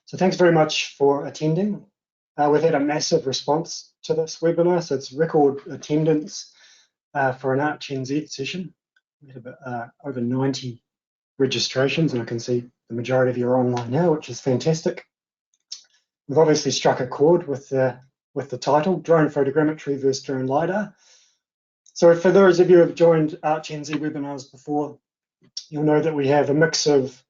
So thanks very much for attending. We've had a massive response to this webinar, so it's record attendance for an ArcGenZ session. We have over 90 registrations, and I can see the majority of you are online now, which is fantastic. We've obviously struck a chord with the title, Drone Photogrammetry versus Drone LiDAR. So for those of you who have joined ArcGenZ webinars before, you'll know that we have a mix of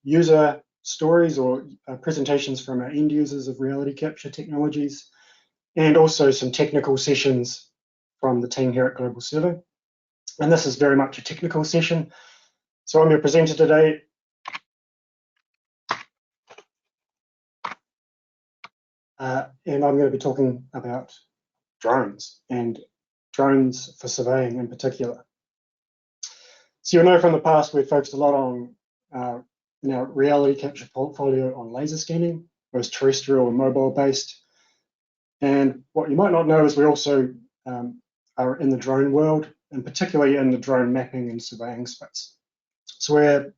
user stories or presentations from our end users of reality capture technologies, and also some technical sessions from the team here at Global Servo. And this is very much a technical session. So I'm your presenter today. And I'm going to be talking about drones, and drones for surveying in particular. So you'll know from the past we've focused a lot on in our reality capture portfolio on laser scanning, both terrestrial and mobile based. And what you might not know is we also are in the drone world, and particularly in the drone mapping and surveying space. So we're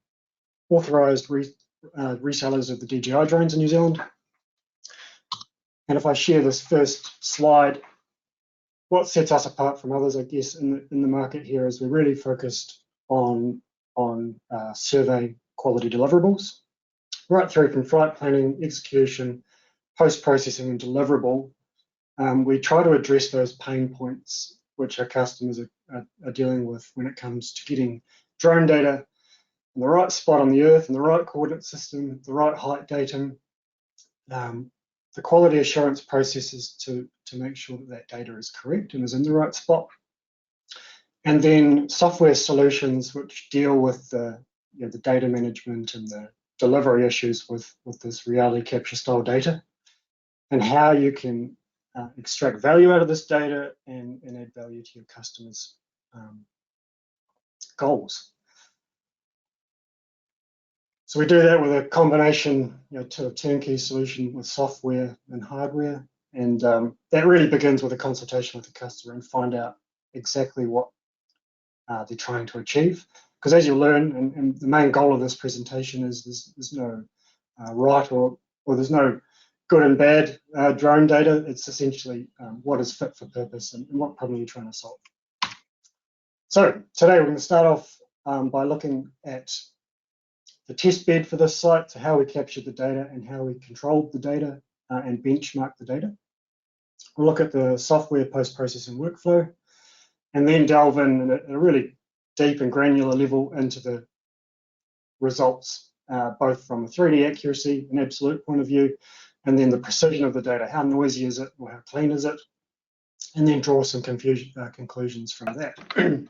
authorized resellers of the DJI drones in New Zealand. And if I share this first slide, what sets us apart from others, I guess, in the market here is we're really focused on survey quality deliverables, right through from flight planning, execution, post-processing and deliverable. We try to address those pain points which our customers are dealing with when it comes to getting drone data in the right spot on the Earth, in the right coordinate system, the right height datum, the quality assurance processes to make sure that that data is correct and is in the right spot. And then software solutions which deal with the data management and the delivery issues with this reality capture style data, and how you can extract value out of this data and add value to your customers' goals. So we do that with a combination, to a turnkey solution with software and hardware, and that really begins with a consultation with the customer and find out exactly what they're trying to achieve. Because as you'll learn, and the main goal of this presentation is there's no right or there's no good and bad drone data. It's essentially what is fit for purpose and what problem you're trying to solve. So today we're going to start off by looking at the test bed for this site, so how we captured the data and how we controlled the data and benchmarked the data. We'll look at the software post-processing workflow, and then delve in at a really deep and granular level into the results, both from a 3D accuracy and absolute point of view, and then the precision of the data. How noisy is it, or how clean is it? And then draw some conclusions from that.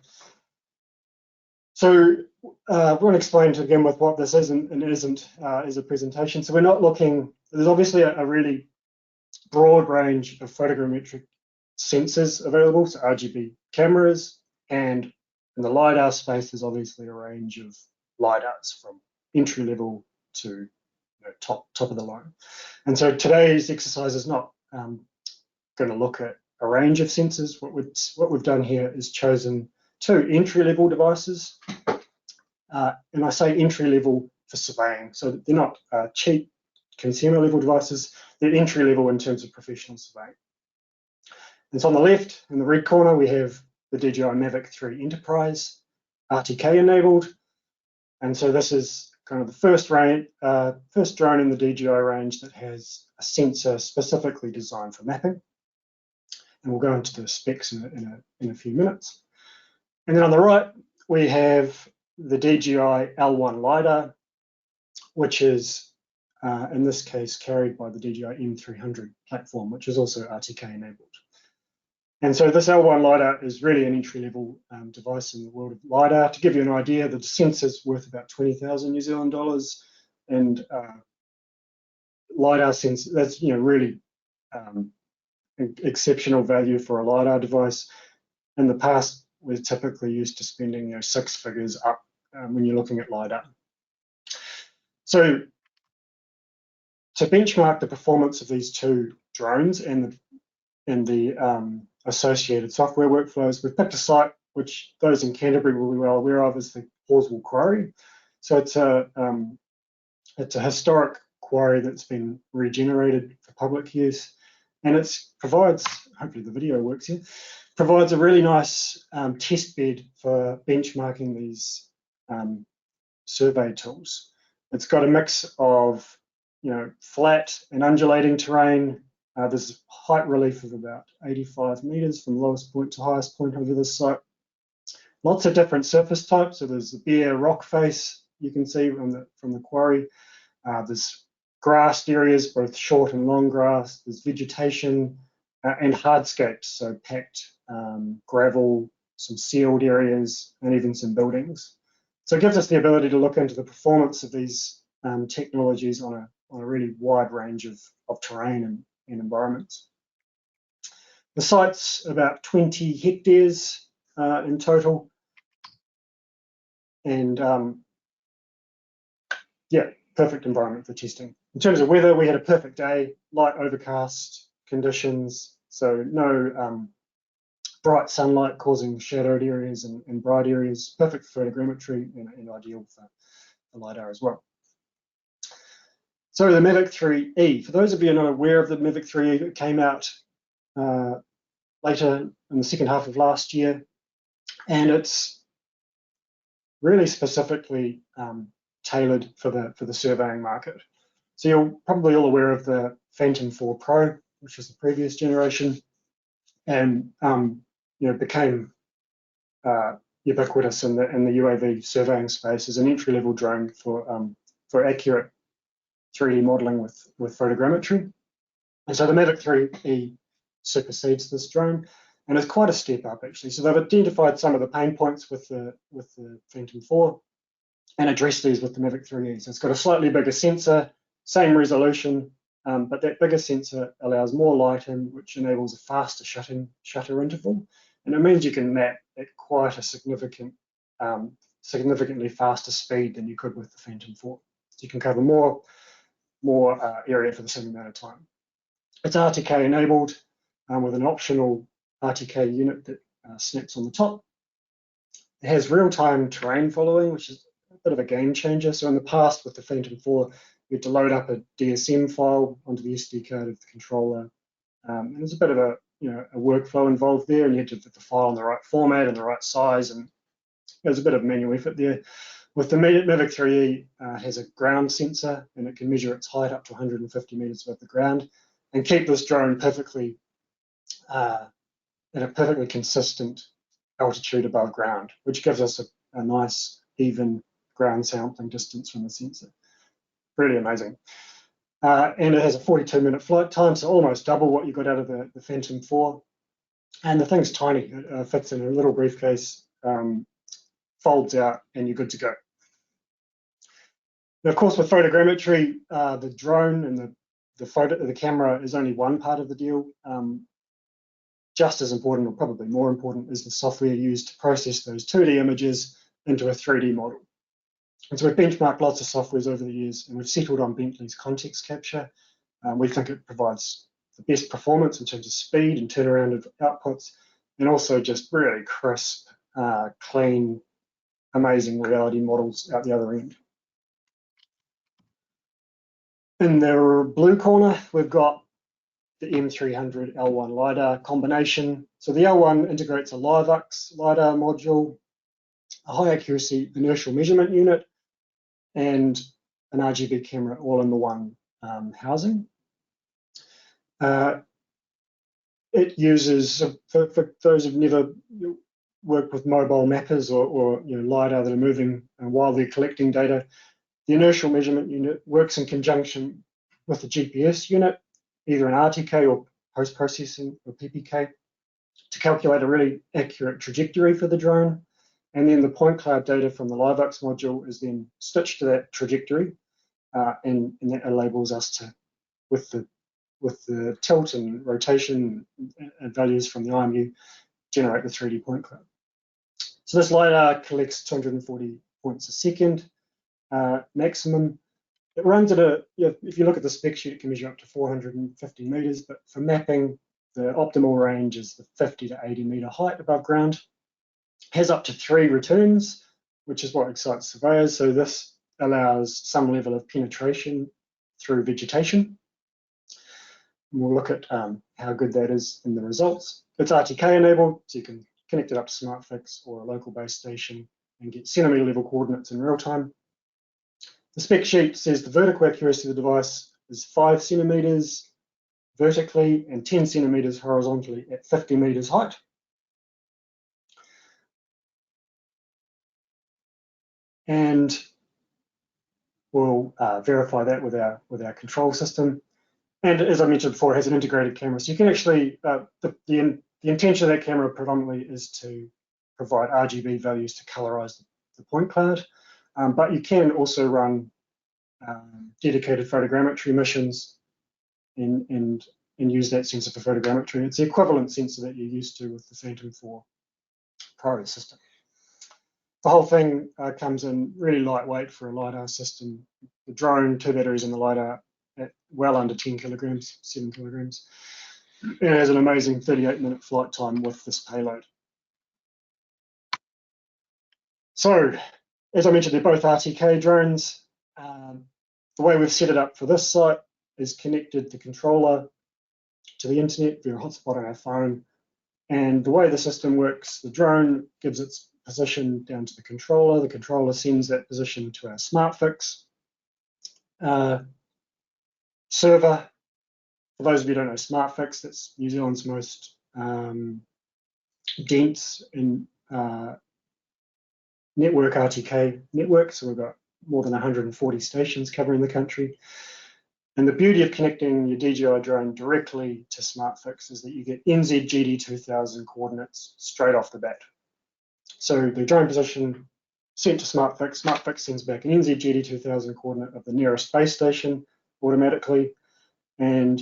So we're going to explain to begin with what this is and isn't as a presentation. So we're not looking, there's obviously a really broad range of photogrammetric sensors available, so RGB cameras, and in the LiDAR space, there's obviously a range of LiDARs from entry level to top of the line. And so today's exercise is not going to look at a range of sensors. What we've done here is chosen 2 entry-level devices, and I say entry-level for surveying, so they're not cheap consumer-level devices. They're entry-level in terms of professional surveying. And so on the left, in the red corner, we have the DJI Mavic 3 Enterprise, RTK-enabled, and so this is kind of the first drone in the DJI range that has a sensor specifically designed for mapping. And we'll go into the specs in a few minutes. And then on the right, we have the DJI L1 LiDAR, which is, in this case, carried by the DJI M300 platform, which is also RTK enabled. And so this L1 LiDAR is really an entry-level device in the world of LiDAR. To give you an idea, the sensor's worth about 20,000 New Zealand dollars, and LiDAR sensor, that's really exceptional value for a LiDAR device. In the past, we're typically used to spending 6 figures up when you're looking at LiDAR. So to benchmark the performance of these 2 drones and the associated software workflows, we've picked a site which those in Canterbury will be well aware of as the Horswell Quarry. So it's a historic quarry that's been regenerated for public use. And it provides, hopefully the video works here, provides a really nice test bed for benchmarking these survey tools. It's got a mix of, flat and undulating terrain. There's height relief of about 85 meters from lowest point to highest point over this site. Lots of different surface types. So there's the bare rock face you can see from the quarry. There's grassed areas, both short and long grass. There's vegetation and hardscapes, so packed gravel, some sealed areas, and even some buildings. So it gives us the ability to look into the performance of these technologies on a really wide range of terrain and environments. The site's about 20 hectares in total. And yeah, perfect environment for testing. In terms of weather, we had a perfect day, light overcast conditions, so no bright sunlight causing shadowed areas and bright areas. Perfect for photogrammetry and ideal for LiDAR as well. So the Mavic 3E, for those of you who are not aware of the Mavic 3E, it came out later in the second half of last year, and it's really specifically tailored for the surveying market. So you're probably all aware of the Phantom 4 Pro, which was the previous generation, and became ubiquitous in the UAV surveying space as an entry-level drone for accurate 3D modeling with photogrammetry. And so the Mavic 3E supersedes this drone, and it's quite a step up actually. So they've identified some of the pain points with the Phantom 4 and addressed these with the Mavic 3E. So it's got a slightly bigger sensor, same resolution, but that bigger sensor allows more light in, which enables a faster shutter interval, and it means you can map at quite a significantly faster speed than you could with the Phantom 4. So you can cover more area for the same amount of time. It's RTK enabled with an optional RTK unit that snaps on the top. It has real-time terrain following, which is a bit of a game changer. So in the past with the Phantom 4, you had to load up a DSM file onto the SD card of the controller. And there's a bit of a workflow involved there, and you had to put the file in the right format and the right size, and there's a bit of manual effort there. With the Mavic 3E, has a ground sensor, and it can measure its height up to 150 meters above the ground and keep this drone perfectly at a perfectly consistent altitude above ground, which gives us a nice even ground sampling distance from the sensor. Really amazing. And it has a 42-minute flight time, so almost double what you got out of the Phantom 4. And the thing's tiny. It fits in a little briefcase, folds out, and you're good to go. Now, of course, with photogrammetry, the drone and the camera is only one part of the deal. Just as important, or probably more important, is the software used to process those 2D images into a 3D model. And so we've benchmarked lots of softwares over the years, and we've settled on Bentley's context capture. We think it provides the best performance in terms of speed and turnaround of outputs, and also just really crisp, clean, amazing reality models out the other end. In the blue corner, we've got the M300 L1 LiDAR combination. So the L1 integrates a LiVux LiDAR module, a high accuracy inertial measurement unit, and an RGB camera all in the one housing. It uses, for those who've never worked with mobile mappers or LiDAR that are moving while they're collecting data, the inertial measurement unit works in conjunction with the GPS unit, either an RTK or post-processing or PPK, to calculate a really accurate trajectory for the drone. And then the point cloud data from the LiVux module is then stitched to that trajectory, and that enables us to, with the tilt and rotation and values from the IMU, generate the 3D point cloud. So this LiDAR collects 240 points a second maximum. It runs at if you look at the spec sheet, it can measure up to 450 meters, but for mapping, the optimal range is the 50 to 80 meter height above ground. Has up to 3 returns, which is what excites surveyors. So this allows some level of penetration through vegetation. And we'll look at how good that is in the results. It's RTK enabled, so you can connect it up to SmartFix or a local base station and get centimetre level coordinates in real time. The spec sheet says the vertical accuracy of the device is 5 centimetres vertically and 10 centimetres horizontally at 50 metres height. And we'll verify that with our control system. And as I mentioned before, it has an integrated camera. So you can actually, the intention of that camera predominantly is to provide RGB values to colorize the point cloud. But you can also run dedicated photogrammetry missions and use that sensor for photogrammetry. It's the equivalent sensor that you're used to with the Phantom 4 Pro system. The whole thing comes in really lightweight for a LiDAR system. The drone, 2 batteries in the LiDAR at well under 10 kilograms, 7 kilograms. It has an amazing 38-minute flight time with this payload. So, as I mentioned, they're both RTK drones. The way we've set it up for this site is connected the controller to the internet via a hotspot on our phone. And the way the system works, the drone gives its position down to the controller sends that position to our SmartFix server. For those of you who don't know SmartFix, that's New Zealand's most dense in network RTK network. So we've got more than 140 stations covering the country. And the beauty of connecting your DJI drone directly to SmartFix is that you get NZ-GD2000 coordinates straight off the bat. So the drone position sent to SmartFix, SmartFix sends back an NZ-GD2000 coordinate of the nearest base station automatically. And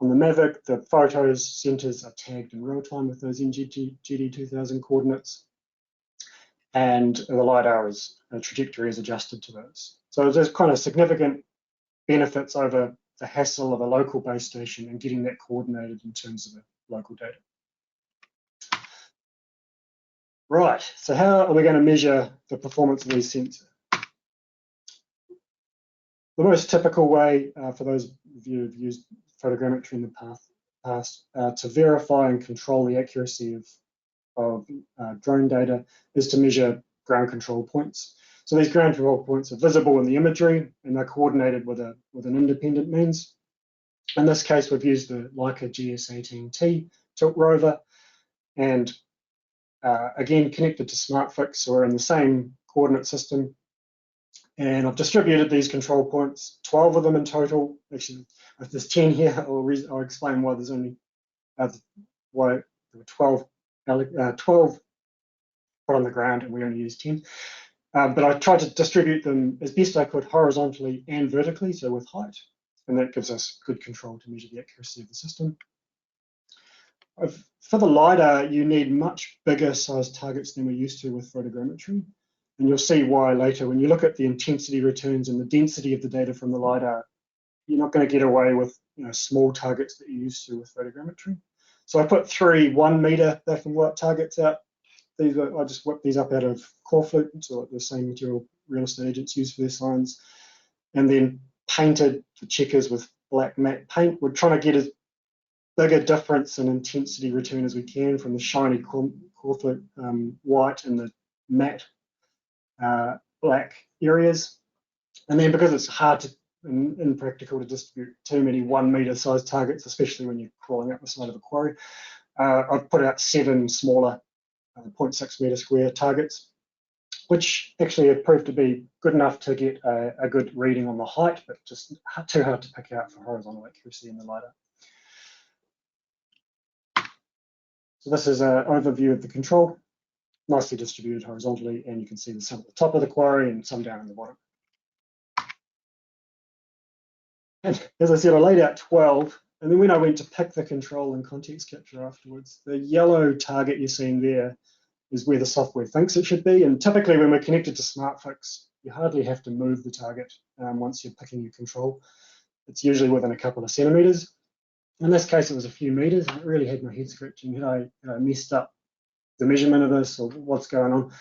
on the Mavic, the photos centers are tagged in real time with those NZ-GD2000 coordinates. And the LiDAR trajectory is adjusted to those. So there's kind of significant benefits over the hassle of a local base station and getting that coordinated in terms of the local data. Right, so how are we going to measure the performance of these sensors? The most typical way for those of you who've used photogrammetry in the past to verify and control the accuracy of drone data is to measure ground control points. So these ground control points are visible in the imagery and they're coordinated with an independent means. In this case, we've used the Leica GS18T tilt rover and again connected to SmartFix, so we're in the same coordinate system. And I've distributed these control points, 12 of them in total. Actually, if there's 10 here, I'll explain why there's only why there were 12 put on the ground and we only used 10. But I tried to distribute them as best I could horizontally and vertically, so with height, and that gives us good control to measure the accuracy of the system. For the LiDAR, you need much bigger sized targets than we're used to with photogrammetry, and you'll see why later. When you look at the intensity returns and the density of the data from the LiDAR, you're not going to get away with small targets that you're used to with photogrammetry. So I put 3 1 meter black and white targets out. I just whipped these up out of Corflute, so the same material real estate agents use for their signs, and then painted the checkers with black matte paint. We're trying to get as big a difference in intensity return as we can from the shiny Corflute white and the matte black areas. And then because it's hard to impractical to distribute too many 1 meter size targets, especially when you're crawling up the side of a quarry, I've put out 7 smaller 0.6 meter square targets, which actually have proved to be good enough to get a good reading on the height, but just too hard to pick out for horizontal accuracy in the LiDAR. So this is an overview of the control, nicely distributed horizontally, and you can see some at the top of the quarry and some down in the bottom. And as I said, I laid out 12, and then when I went to pick the control and context capture afterwards, the yellow target you're seeing there is where the software thinks it should be. And typically when we're connected to SmartFix, you hardly have to move the target once you're picking your control. It's usually within a couple of centimeters. In this case, it was a few meters, and it really had my head scratching. Had I messed up the measurement of this, or what's going on?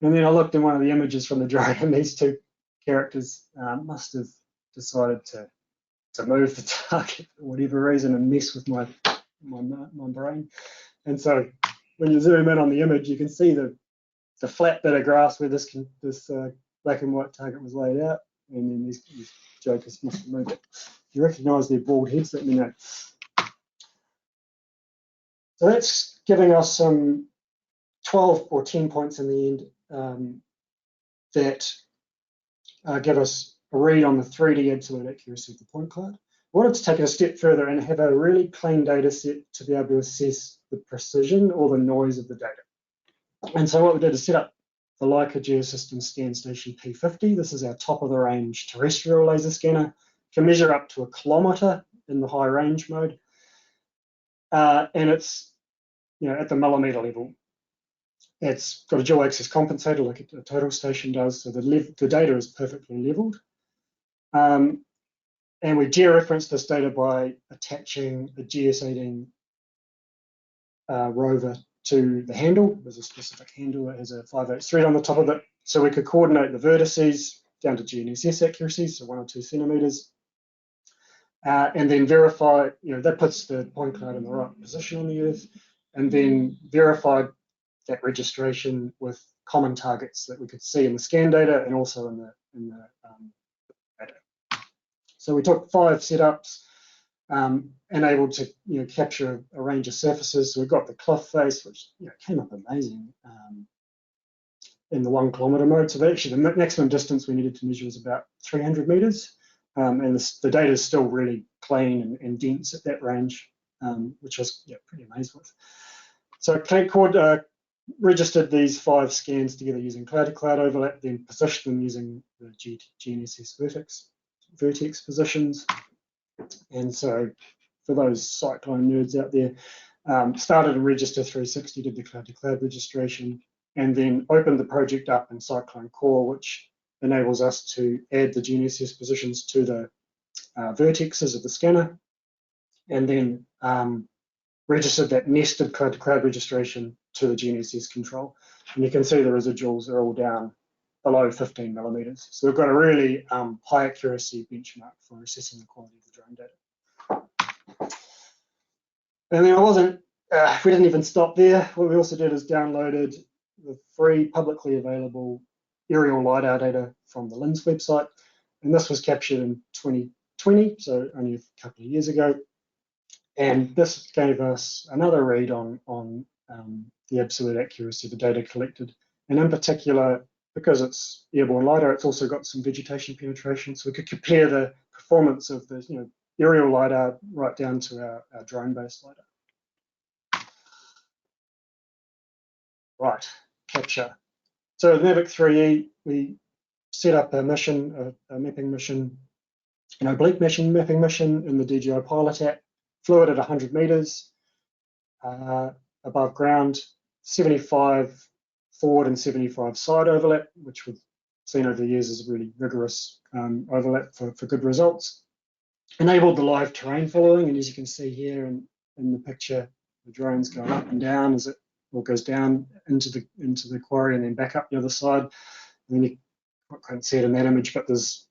And then I looked in one of the images from the drone, and these 2 characters must have decided to move the target for whatever reason and mess with my brain. And so when you zoom in on the image, you can see the flat bit of grass where this black and white target was laid out, and then these jokers must have moved it. If you recognise their bald heads, let me know. So that's giving us some 12 or 10 points in the end that give us a read on the 3D absolute accuracy of the point cloud. I wanted to take it a step further and have a really clean data set to be able to assess the precision or the noise of the data. And so what we did is set up the Leica Geosystems Scan Station P50. This is our top of the range terrestrial laser scanner. Can measure up to 1 kilometre in the high range mode. And it's at the millimetre level. It's got a dual axis compensator like a total station does, so the data is perfectly levelled. And we georeference this data by attaching a GS18 rover to the handle. There's a specific handle that has a 5/8 thread on the top of it, so we could coordinate the vertices down to GNSS accuracy, so 1 or 2 centimetres, and then verify. That puts the point cloud in the right position on the Earth, and then verified that registration with common targets that we could see in the scan data and also in the data. So we took 5 setups, enabled to capture a range of surfaces. So we got the cliff face, which came up amazing in the 1 kilometre mode. So actually the maximum distance we needed to measure was about 300 metres, and the data is still really clean and dense at that range, which I was pretty amazed with. So registered these 5 scans together using cloud-to-cloud overlap, then positioned them using the GNSS vertex positions. And so for those cyclone nerds out there, started in Register 360, did the cloud-to-cloud registration, and then opened the project up in Cyclone Core, which enables us to add the GNSS positions to the vertexes of the scanner, and then registered that nested cloud-to-cloud registration to the GNSS control. And you can see the residuals are all down below 15 millimeters. So we've got a really high accuracy benchmark for assessing the quality of the drone data. And then we didn't even stop there. What we also did is downloaded the free publicly available aerial LiDAR data from the LINS website. And this was captured in 2020, so only a couple of years ago. And this gave us another read on the absolute accuracy of the data collected. And in particular, because it's airborne LiDAR, it's also got some vegetation penetration. So we could compare the performance of the aerial LiDAR right down to our drone-based LiDAR. Right, capture. So the Mavic 3E, we set up a mission, a mapping mission, an oblique mapping mission in the DJI Pilot app. Flew it at 100 meters above ground, 75 forward and 75 side overlap, which we've seen over the years as a really rigorous overlap for good results. Enabled the live terrain following, and as you can see here in the picture, the drone's going up and down as it all goes down into the quarry and then back up the other side. And then you can't see it in that image, but there's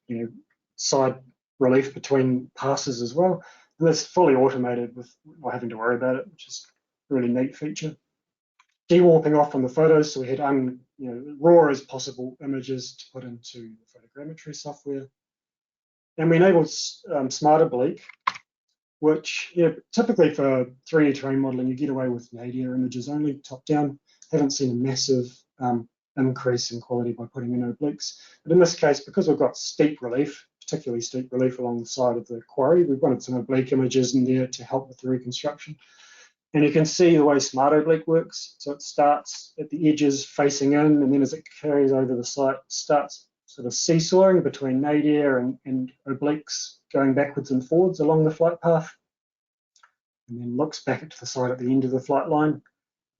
side relief between passes as well. And that's fully automated with not having to worry about it, which is a really neat feature. De-warping off on the photos, so we had raw as possible images to put into the photogrammetry software. And we enabled smart oblique, which typically for 3D terrain modeling, you get away with nadir images only, top down. Haven't seen a massive increase in quality by putting in obliques. But in this case, because we've got steep relief, particularly steep relief along the side of the quarry, we wanted some oblique images in there to help with the reconstruction. And you can see the way smart oblique works. So it starts at the edges facing in, and then as it carries over the site, starts sort of seesawing between nadir and obliques, going backwards and forwards along the flight path, and then looks back to the side at the end of the flight line,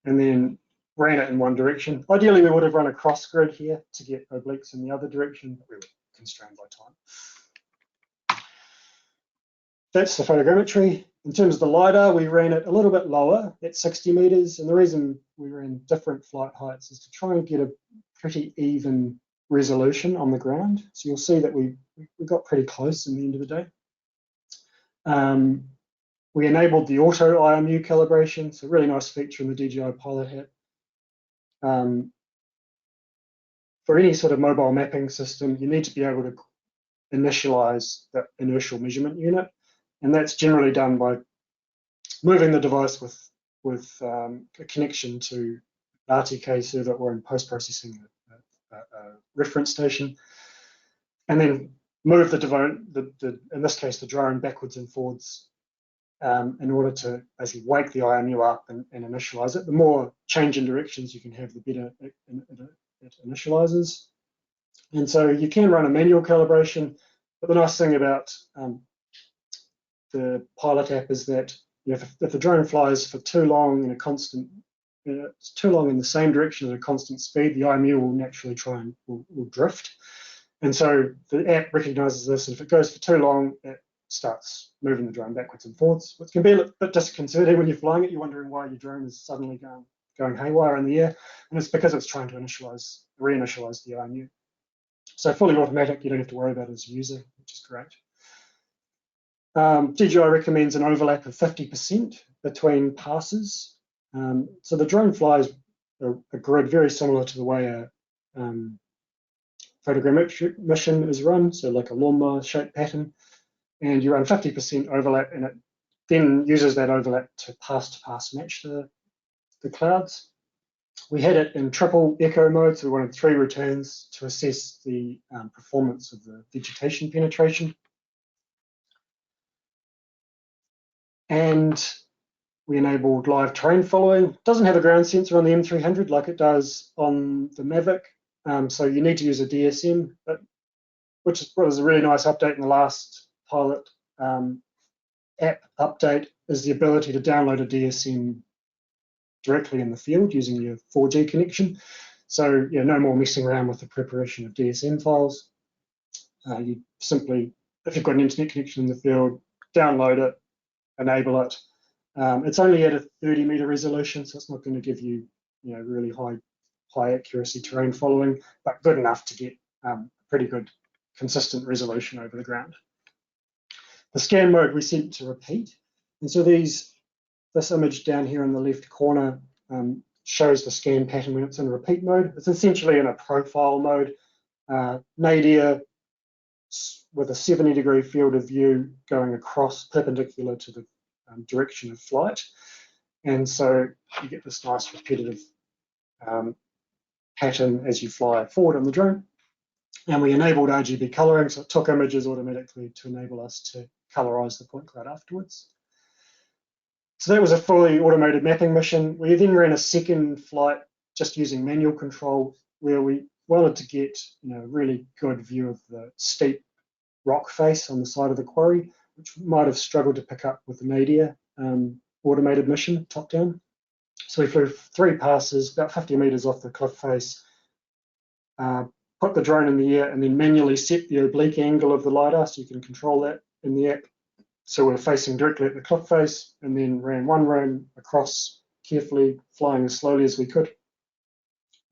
and then ran it in one direction. Ideally, we would have run a cross grid here to get obliques in the other direction, but we were constrained by time. That's the photogrammetry. In terms of the LiDAR, we ran it a little bit lower at 60 meters, and the reason we ran different flight heights is to try and get a pretty even resolution on the ground. So you'll see that we got pretty close in the end of the day. We enabled the auto IMU calibration. It's a really nice feature in the DJI Pilot Hat. For any sort of mobile mapping system, you need to be able to initialize the inertial measurement unit, and that's generally done by moving the device with a connection to RTK server or in post-processing a reference station, and then move the drone, in this case the drone, backwards and forwards in order to basically wake the IMU up and initialize it. The more change in directions you can have, the better it initializes. And so you can run a manual calibration, but the nice thing about the Pilot app is that if the drone flies for too long in a constant, it's too long in the same direction at a constant speed, the IMU will naturally try and will drift. And so the app recognizes this, and if it goes for too long, it starts moving the drone backwards and forwards, which can be a bit disconcerting when you're flying it. You're wondering why your drone is suddenly going haywire in the air, and it's because it's trying to reinitialize the IMU. So fully automatic, you don't have to worry about it as a user, which is great. DJI recommends an overlap of 50% between passes. So the drone flies a grid very similar to the way a photogrammetry mission is run, so like a lawnmower shaped pattern, and you run 50% overlap, and it then uses that overlap to pass match the clouds. We had it in triple echo mode, so we wanted 3 returns to assess the performance of the vegetation penetration. And we enabled live terrain following. It doesn't have a ground sensor on the M300 like it does on the Mavic, so you need to use a DSM, which was a really nice update in the last Pilot app update, is the ability to download a DSM directly in the field using your 4G connection. So no more messing around with the preparation of DSM files. You simply, if you've got an internet connection in the field, download it, enable it. It's only at a 30-meter resolution, so it's not going to give you, really high accuracy terrain following, but good enough to get pretty good consistent resolution over the ground. The scan mode we sent to repeat, and so this image down here in the left corner shows the scan pattern when it's in repeat mode. It's essentially in a profile mode, nadir with a 70-degree field of view going across perpendicular to the direction of flight. And so you get this nice repetitive pattern as you fly forward on the drone. And we enabled RGB coloring, so it took images automatically to enable us to colorize the point cloud afterwards. So that was a fully automated mapping mission. We then ran a second flight just using manual control, where we wanted to get a really good view of the steep rock face on the side of the quarry, which might have struggled to pick up with the nadir automated mission top down. So we flew 3 passes, about 50 meters off the cliff face, put the drone in the air, and then manually set the oblique angle of the LiDAR, so you can control that in the app. So we're facing directly at the cliff face, and then ran 1 room across carefully, flying as slowly as we could.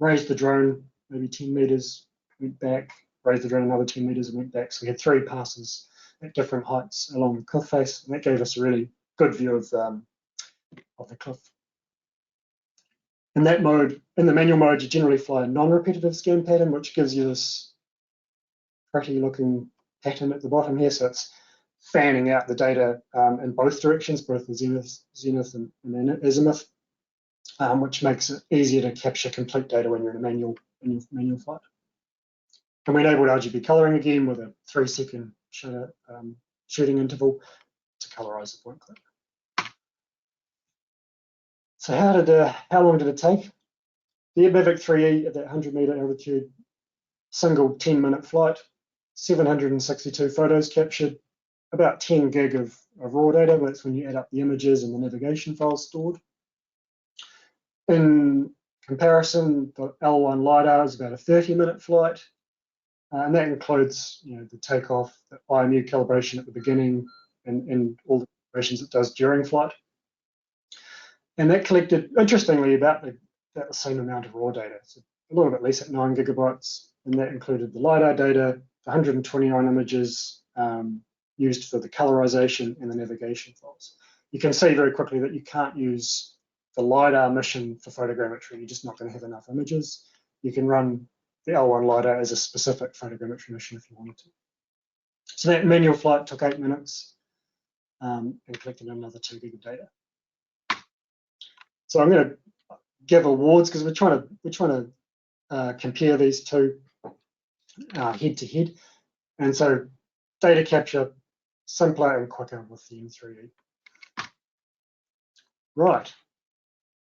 Raised the drone maybe 10 meters, went back, raised the drone another 10 meters and went back. So we had 3 passes at different heights along the cliff face, and that gave us a really good view of the cliff. In that mode, in the manual mode, you generally fly a non-repetitive scan pattern, which gives you this pretty looking pattern at the bottom here. So it's fanning out the data in both directions, both the zenith and azimuth, which makes it easier to capture complete data when you're in a manual flight. And we enabled RGB coloring again with a 3-second shooting interval to colorize the point cloud. So how long did it take? The Mavic 3E at that 100-meter altitude, single 10-minute flight, 762 photos captured, about 10 gig of raw data. That's when you add up the images and the navigation files stored. In comparison, the L1 LiDAR is about a 30-minute flight, and that includes the takeoff, the IMU calibration at the beginning, and all the calibrations it does during flight. And that collected, interestingly, about the same amount of raw data. So a little bit less at 9 gigabytes and that included the LiDAR data, the 129 images used for the colorization and the navigation files. You can see very quickly that you can't use the LiDAR mission for photogrammetry. You're just not going to have enough images. You can run the L1 LiDAR as a specific photogrammetry mission if you wanted to. So that manual flight took 8 minutes and collected another 2 gig of data. So I'm going to give awards because we're trying to compare these two head to head. And so data capture simpler and quicker with the M3E. Right,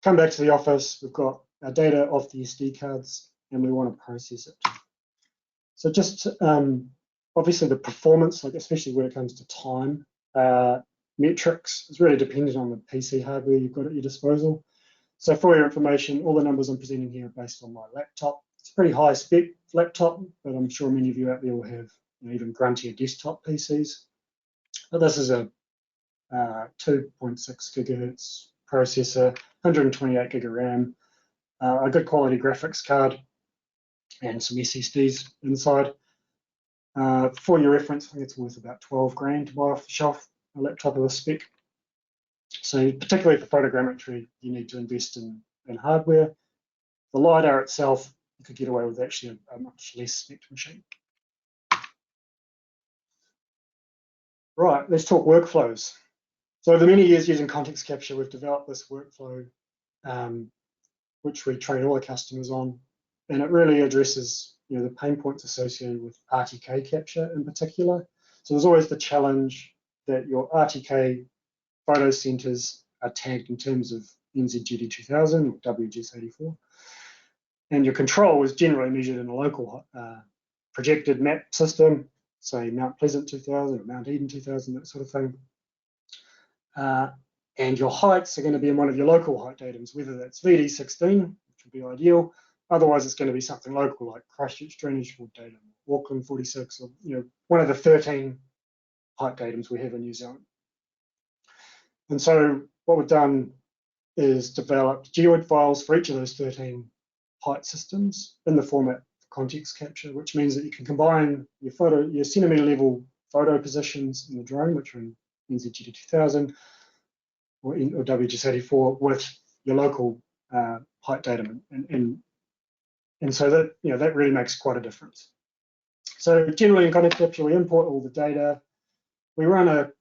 come back to the office. We've got our data off the SD cards and we want to process it. So just obviously the performance, like especially when it comes to time, metrics is really dependent on the PC hardware you've got at your disposal. So for your information, all the numbers I'm presenting here are based on my laptop. It's a pretty high spec laptop, but I'm sure many of you out there will have even gruntier desktop PCs. But this is a 2.6 gigahertz processor, 128 gig of RAM, a good quality graphics card, and some SSDs inside. For your reference, I think it's worth about 12 grand to buy off the shelf, a laptop of this spec. So particularly for photogrammetry, you need to invest in hardware. The LiDAR itself, you could get away with actually a much less spec machine. Right, let's talk workflows. So over the many years using context capture, we've developed this workflow, which we train all the customers on, and it really addresses the pain points associated with RTK capture in particular. So there's always the challenge that your RTK photo centers are tagged in terms of NZGD2000 or WGS84, and your control is generally measured in a local projected map system, say Mount Pleasant 2000 or Mount Eden 2000, that sort of thing. And your heights are going to be in one of your local height datums, whether that's VD16, which would be ideal. Otherwise, it's going to be something local like Christchurch Drainage Board datum, Auckland 46, or one of the 13 height datums we have in New Zealand. And so what we've done is developed geoid files for each of those 13 height systems in the format of context capture, which means that you can combine your centimeter level photo positions in the drone, which are in NZGD2000 or WGS84, with your local height datum, and so that that really makes quite a difference. So generally in context capture, we import all the data, we run a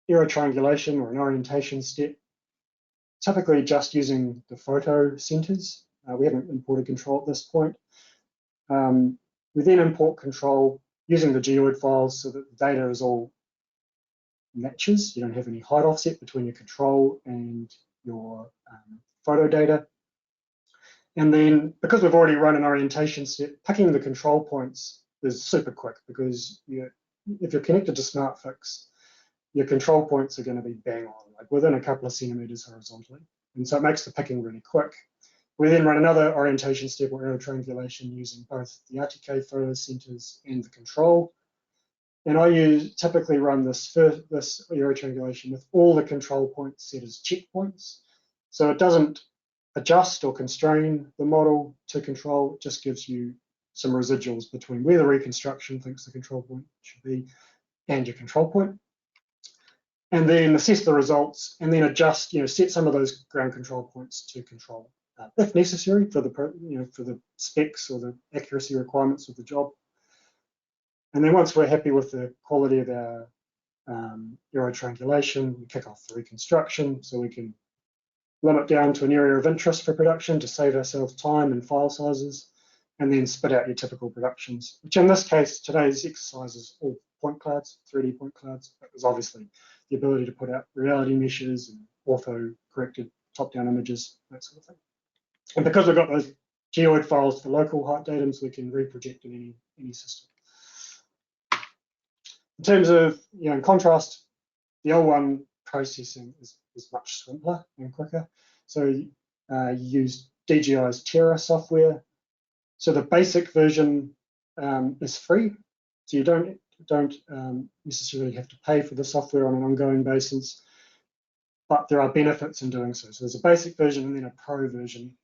aero triangulation or an orientation step, typically just using the photo centers. We haven't imported control at this point. We then import control using the geoid files so that the data is all matches. You don't have any height offset between your control and your photo data. And then because we've already run an orientation step, picking the control points is super quick because if you're connected to SmartFix, your control points are going to be bang on, like within a couple of centimeters horizontally. And so it makes the picking really quick. We then run another orientation step or aero triangulation using both the RTK photo centers and the control. And I typically run this aero triangulation with all the control points set as checkpoints. So it doesn't adjust or constrain the model to control, it just gives you some residuals between where the reconstruction thinks the control point should be and your control point. And then assess the results and then adjust, set some of those ground control points to control if necessary for the specs or the accuracy requirements of the job. And then once we're happy with the quality of our aero triangulation, we kick off the reconstruction so we can limit down to an area of interest for production to save ourselves time and file sizes, and then spit out your typical productions, which in this case, today's exercise is all point clouds, 3D point clouds, but there's obviously the ability to put out reality meshes and auto-corrected top-down images, that sort of thing. And because we've got those geoid files for local height datums, we can reproject in any system. In terms of, in contrast, the L1 processing is much simpler and quicker. So you use DJI's Terra software. So the basic version is free, so you don't necessarily have to pay for the software on an ongoing basis, but there are benefits in doing so. So there's a basic version and then a pro version.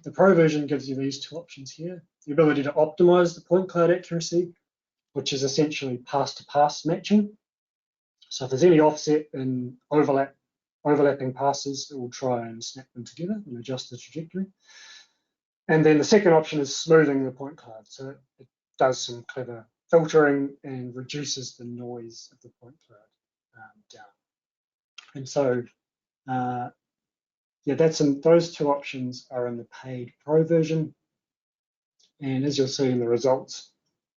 The Pro version gives you these two options here. The ability to optimize the point cloud accuracy, which is essentially pass-to-pass matching. So if there's any offset in overlapping passes, it will try and snap them together and adjust the trajectory. And then the second option is smoothing the point cloud. So it does some clever filtering and reduces the noise of the point cloud down. And so, yeah, those two options are in the paid Pro version. And as you'll see in the results,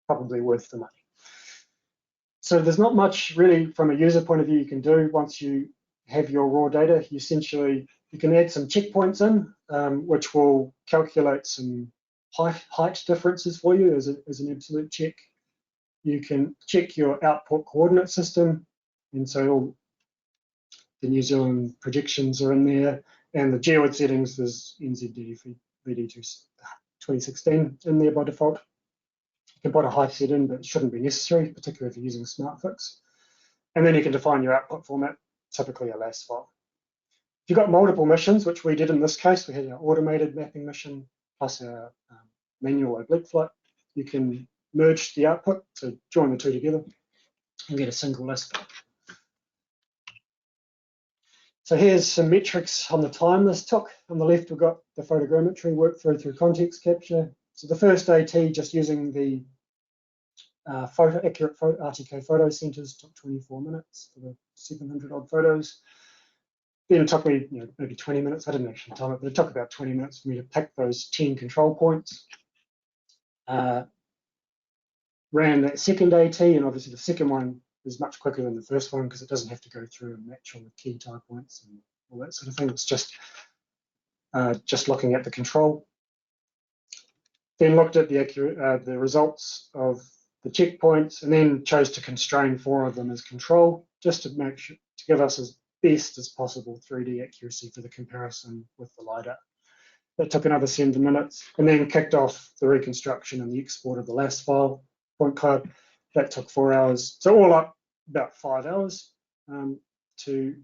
probably worth the money. So there's not much really from a user point of view you can do once you have your raw data. You can add some checkpoints in, which will calculate some height differences for you as an absolute check. You can check your output coordinate system, and so all the New Zealand projections are in there, and the geoid settings, there's NZD VD 2016 in there by default. You can put a height set in, but it shouldn't be necessary, particularly if you're using SmartFix. And then you can define your output format, typically a LAS file. If you've got multiple missions, which we did in this case, we had an automated mapping mission plus a manual oblique flight, you can merge the output to join the two together and get a single LAS file. So here's some metrics on the time this took. On the left, we've got the photogrammetry work through context capture. So the first AT, just using the accurate RTK photo centers, took 24 minutes for the 700 odd photos. Then it took me maybe 20 minutes. I didn't actually time it, but it took about 20 minutes for me to pick those 10 control points. Ran that second AT, and obviously the second one is much quicker than the first one because it doesn't have to go through and match all the key tie points and all that sort of thing. It's just looking at the control. Then looked at the results of the checkpoints, and then chose to constrain 4 of them as control, just to make sure to give us as best as possible 3D accuracy for the comparison with the LiDAR. That took another 7 minutes, and then kicked off the reconstruction and the export of the LAS file point cloud. That took 4 hours. So all up, about 5 hours to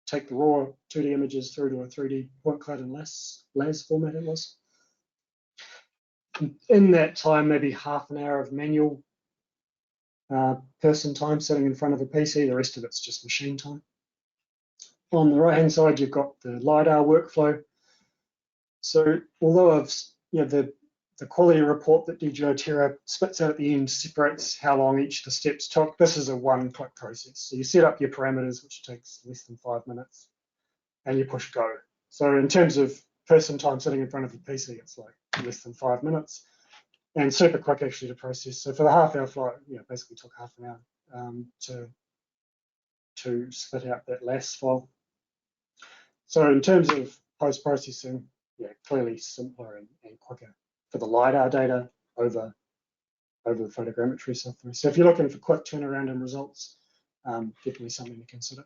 take the raw 2D images through to a 3D point cloud in LAS format it was. In that time, maybe half an hour of manual person time sitting in front of a PC. The rest of it's just machine time. On the right-hand side, you've got the LiDAR workflow. So although the quality report that DJI Terra spits out at the end separates how long each of the steps took, this is a one-click process. So you set up your parameters, which takes less than 5 minutes, and you push go. So in terms of person time sitting in front of the PC, it's like less than 5 minutes, and super quick actually to process. So for the half-hour flight, basically took half an hour to spit out that LAS file. So in terms of post-processing, clearly simpler and quicker for the LiDAR data over the photogrammetry software. So if you're looking for quick turnaround and results, definitely something to consider.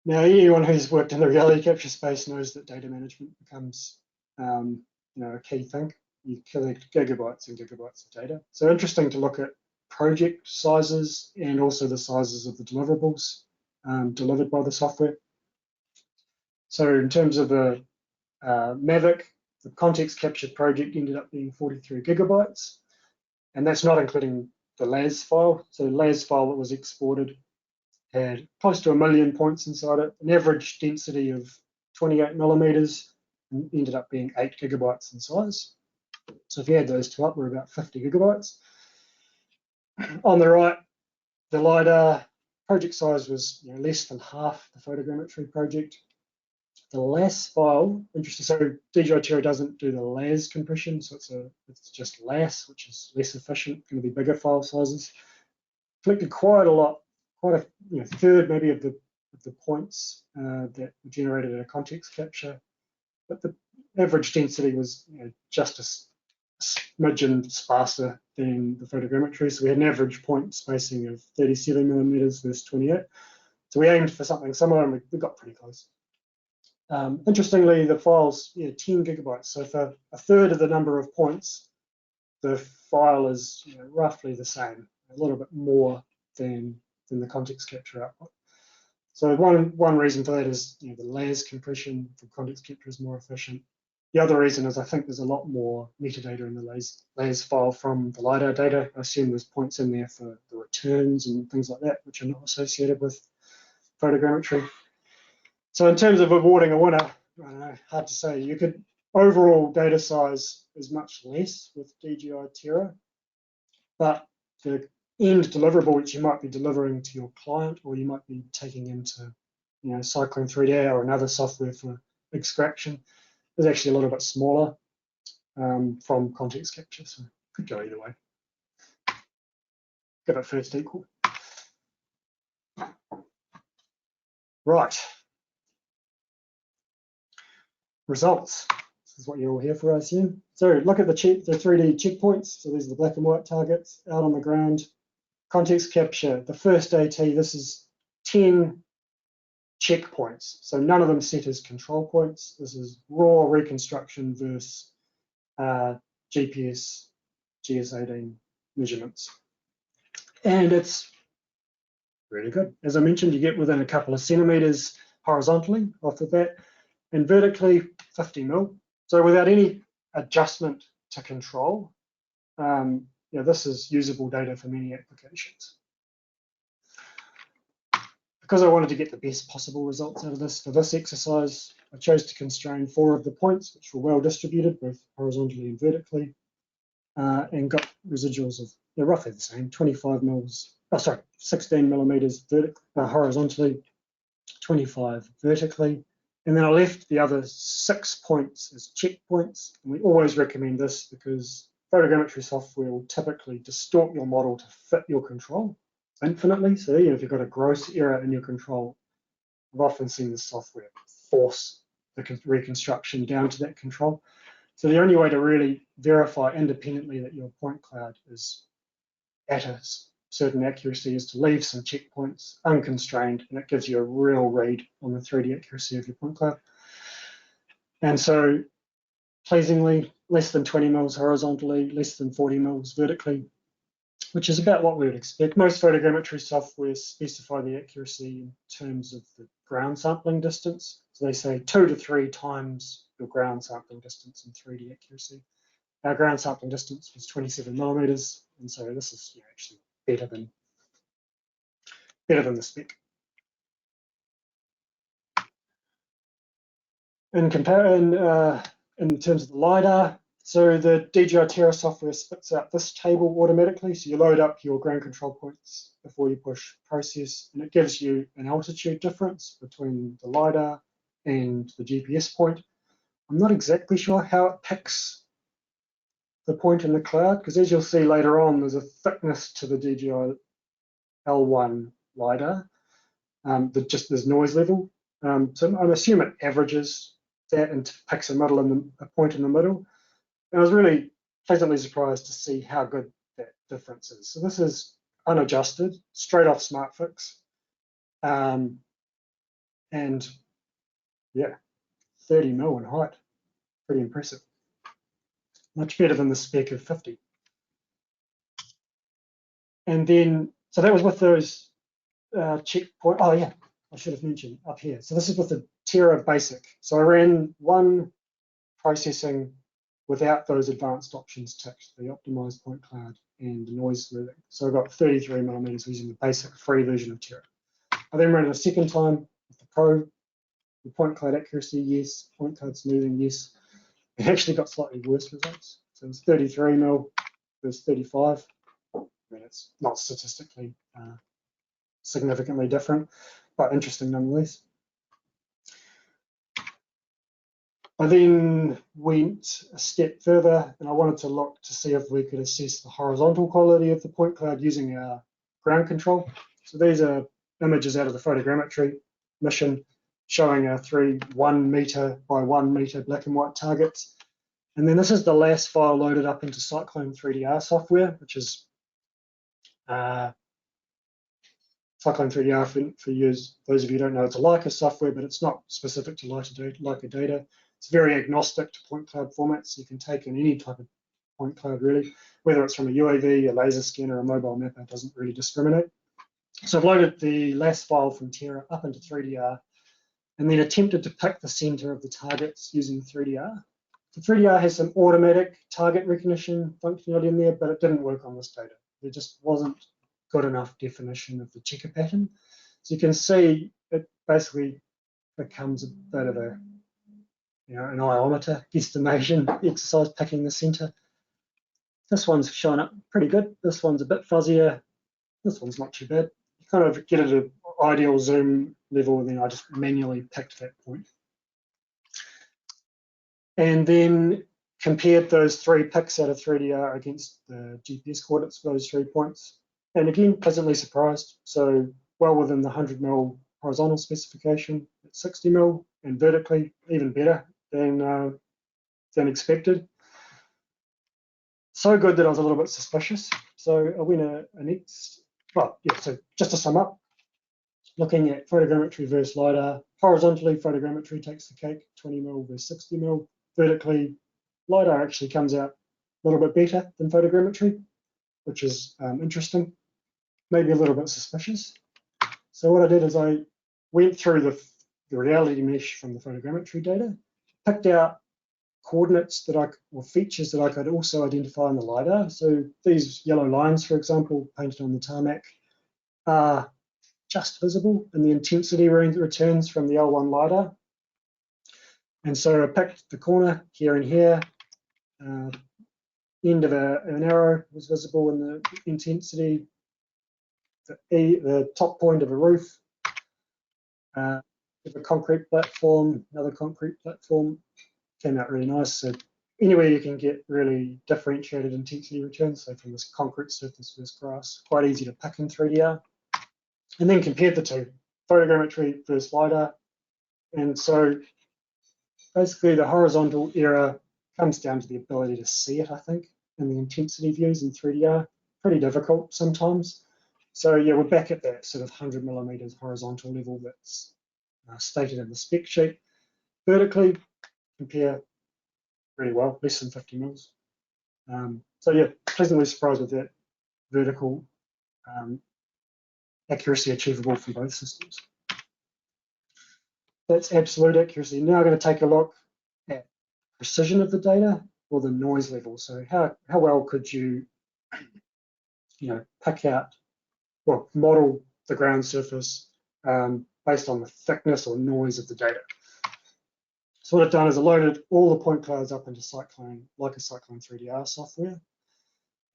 Now, anyone who's worked in the reality capture space knows that data management becomes a key thing. You collect gigabytes and gigabytes of data. So interesting to look at project sizes and also the sizes of the deliverables delivered by the software. So in terms of the Mavic, the context capture project ended up being 43 gigabytes, and that's not including the LAS file. So the LAS file that was exported had close to 1 million points inside it, an average density of 28 millimeters, and ended up being 8 gigabytes in size. So if you add those two up, we're about 50 gigabytes. On the right, the LiDAR project size was less than half the photogrammetry project. The LAS file, interesting, so DJI Terra doesn't do the LAS compression, so it's just LAS, which is less efficient, going to be bigger file sizes. Collected quite a lot, quite a third maybe of the points that were generated in a context capture, but the average density was just a smidgen sparser than the photogrammetry. So we had an average point spacing of 37 millimeters versus 28. So we aimed for something similar, and we got pretty close. Interestingly, the file's 10 gigabytes. So for a third of the number of points, the file is roughly the same, a little bit more than the context capture output. So one reason for that is the layers compression from context capture is more efficient. The other reason is I think there's a lot more metadata in the layers file from the LiDAR data. I assume there's points in there for the returns and things like that, which are not associated with photogrammetry. So in terms of awarding a winner, I don't know, hard to say. You could, overall data size is much less with DJI Terra, but the end deliverable which you might be delivering to your client, or you might be taking into Cyclone 3D or another software for extraction, is actually a little bit smaller from context capture, so could go either way. Give it first equal. Right. Results. This is what you're all here for, I assume. So look at the 3D checkpoints. So these are the black and white targets out on the ground. Context capture, the first AT, this is 10 checkpoints. So none of them set as control points. This is raw reconstruction versus GPS GS18 measurements. And it's really good. As I mentioned, you get within a couple of centimeters horizontally off the bat, and vertically 50 mil. So without any adjustment to control, this is usable data for many applications. Because I wanted to get the best possible results out of this for this exercise, I chose to constrain 4 of the points, which were well distributed, both horizontally and vertically, and got residuals of, they're roughly the same, 25 mils, 16 millimeters horizontally, 25 vertically. And then I left the other 6 points as checkpoints. And we always recommend this because photogrammetry software will typically distort your model to fit your control infinitely. So even if you've got a gross error in your control, I've often seen the software force the reconstruction down to that control. So the only way to really verify independently that your point cloud is at a certain accuracy is to leave some checkpoints unconstrained, and it gives you a real read on the 3D accuracy of your point cloud. And so pleasingly, less than 20 mils horizontally, less than 40 mils vertically, which is about what we would expect. Most photogrammetry software specify the accuracy in terms of the ground sampling distance. So they say 2 to 3 times your ground sampling distance in 3D accuracy. Our ground sampling distance was 27 millimeters, and so this is actually better than the spec. In terms of the LiDAR, so the DJI Terra software spits out this table automatically. So you load up your ground control points before you push process, and it gives you an altitude difference between the LiDAR and the GPS point. I'm not exactly sure how it picks the point in the cloud, because as you'll see later on, there's a thickness to the DJI L1 LiDAR, there's noise level. So I'm assuming it averages that and picks a point in the middle. And I was really pleasantly surprised to see how good that difference is. So this is unadjusted, straight off SmartFix. And yeah, 30 mil in height, pretty impressive. Much better than the spec of 50. And then, so that was with those checkpoint. Oh yeah, I should have mentioned up here. So this is with the Terra Basic. So I ran one processing without those advanced options ticked, the optimized point cloud and the noise smoothing. So I got 33 millimeters using the basic free version of Terra. I then ran it a second time with the Pro, the point cloud accuracy, yes, point cloud smoothing, yes. It actually got slightly worse results. So it was 33 mil versus 35. I mean, it's not statistically significantly different, but interesting nonetheless. I then went a step further and I wanted to look to see if we could assess the horizontal quality of the point cloud using our ground control. So these are images out of the photogrammetry mission showing our 3 1 meter by 1 meter black and white targets. And then this is the last file loaded up into Cyclone 3DR software, which is Cyclone 3DR for those of you who don't know, it's a Leica software, but it's not specific to Leica data. It's very agnostic to point cloud formats. So you can take in any type of point cloud really, whether it's from a UAV, a laser scanner, a mobile mapper, it doesn't really discriminate. So I've loaded the LAS file from Terra up into 3DR and then attempted to pick the center of the targets using 3DR. So 3DR has some automatic target recognition functionality in there, but it didn't work on this data. There just wasn't good enough definition of the checker pattern. So you can see it basically becomes a bit of a, an iometer guesstimation exercise picking the center. This one's showing up pretty good. This one's a bit fuzzier. This one's not too bad. You kind of get at an ideal zoom level, and then I just manually picked that point. And then compared those 3 picks out of 3DR against the GPS coordinates for those 3 points. And again, pleasantly surprised. So well within the 100mm horizontal specification at 60mm, and vertically even better than expected. So good that I was a little bit suspicious. So I went next. Well, yeah, so just to sum up, looking at photogrammetry versus LiDAR, horizontally, photogrammetry takes the cake, 20mm versus 60mm. Vertically, LiDAR actually comes out a little bit better than photogrammetry, which is interesting, maybe a little bit suspicious. So what I did is I went through the reality mesh from the photogrammetry data, picked out coordinates or features that I could also identify in the LiDAR. So these yellow lines, for example, painted on the tarmac, are just visible in the intensity returns from the L1 LiDAR. And so I picked the corner here and here, end of an arrow was visible in the intensity, the top point of a roof, of a concrete platform, another concrete platform, came out really nice. So anywhere you can get really differentiated intensity returns, so from this concrete surface versus grass, quite easy to pick in 3DR. And then compared the two, photogrammetry versus LiDAR. And so basically the horizontal error comes down to the ability to see it, I think, in the intensity views in 3DR. Pretty difficult sometimes. So yeah, we're back at that sort of 100mm horizontal level that's stated in the spec sheet. Vertically, compare really well, less than 50 mils. So yeah, pleasantly surprised with that vertical accuracy achievable from both systems. That's absolute accuracy. Now I'm going to take a look at precision of the data or the noise level. So how well could you, pick out, well, model the ground surface based on the thickness or noise of the data. So what I've done is I loaded all the point clouds up into Leica Cyclone 3DR software,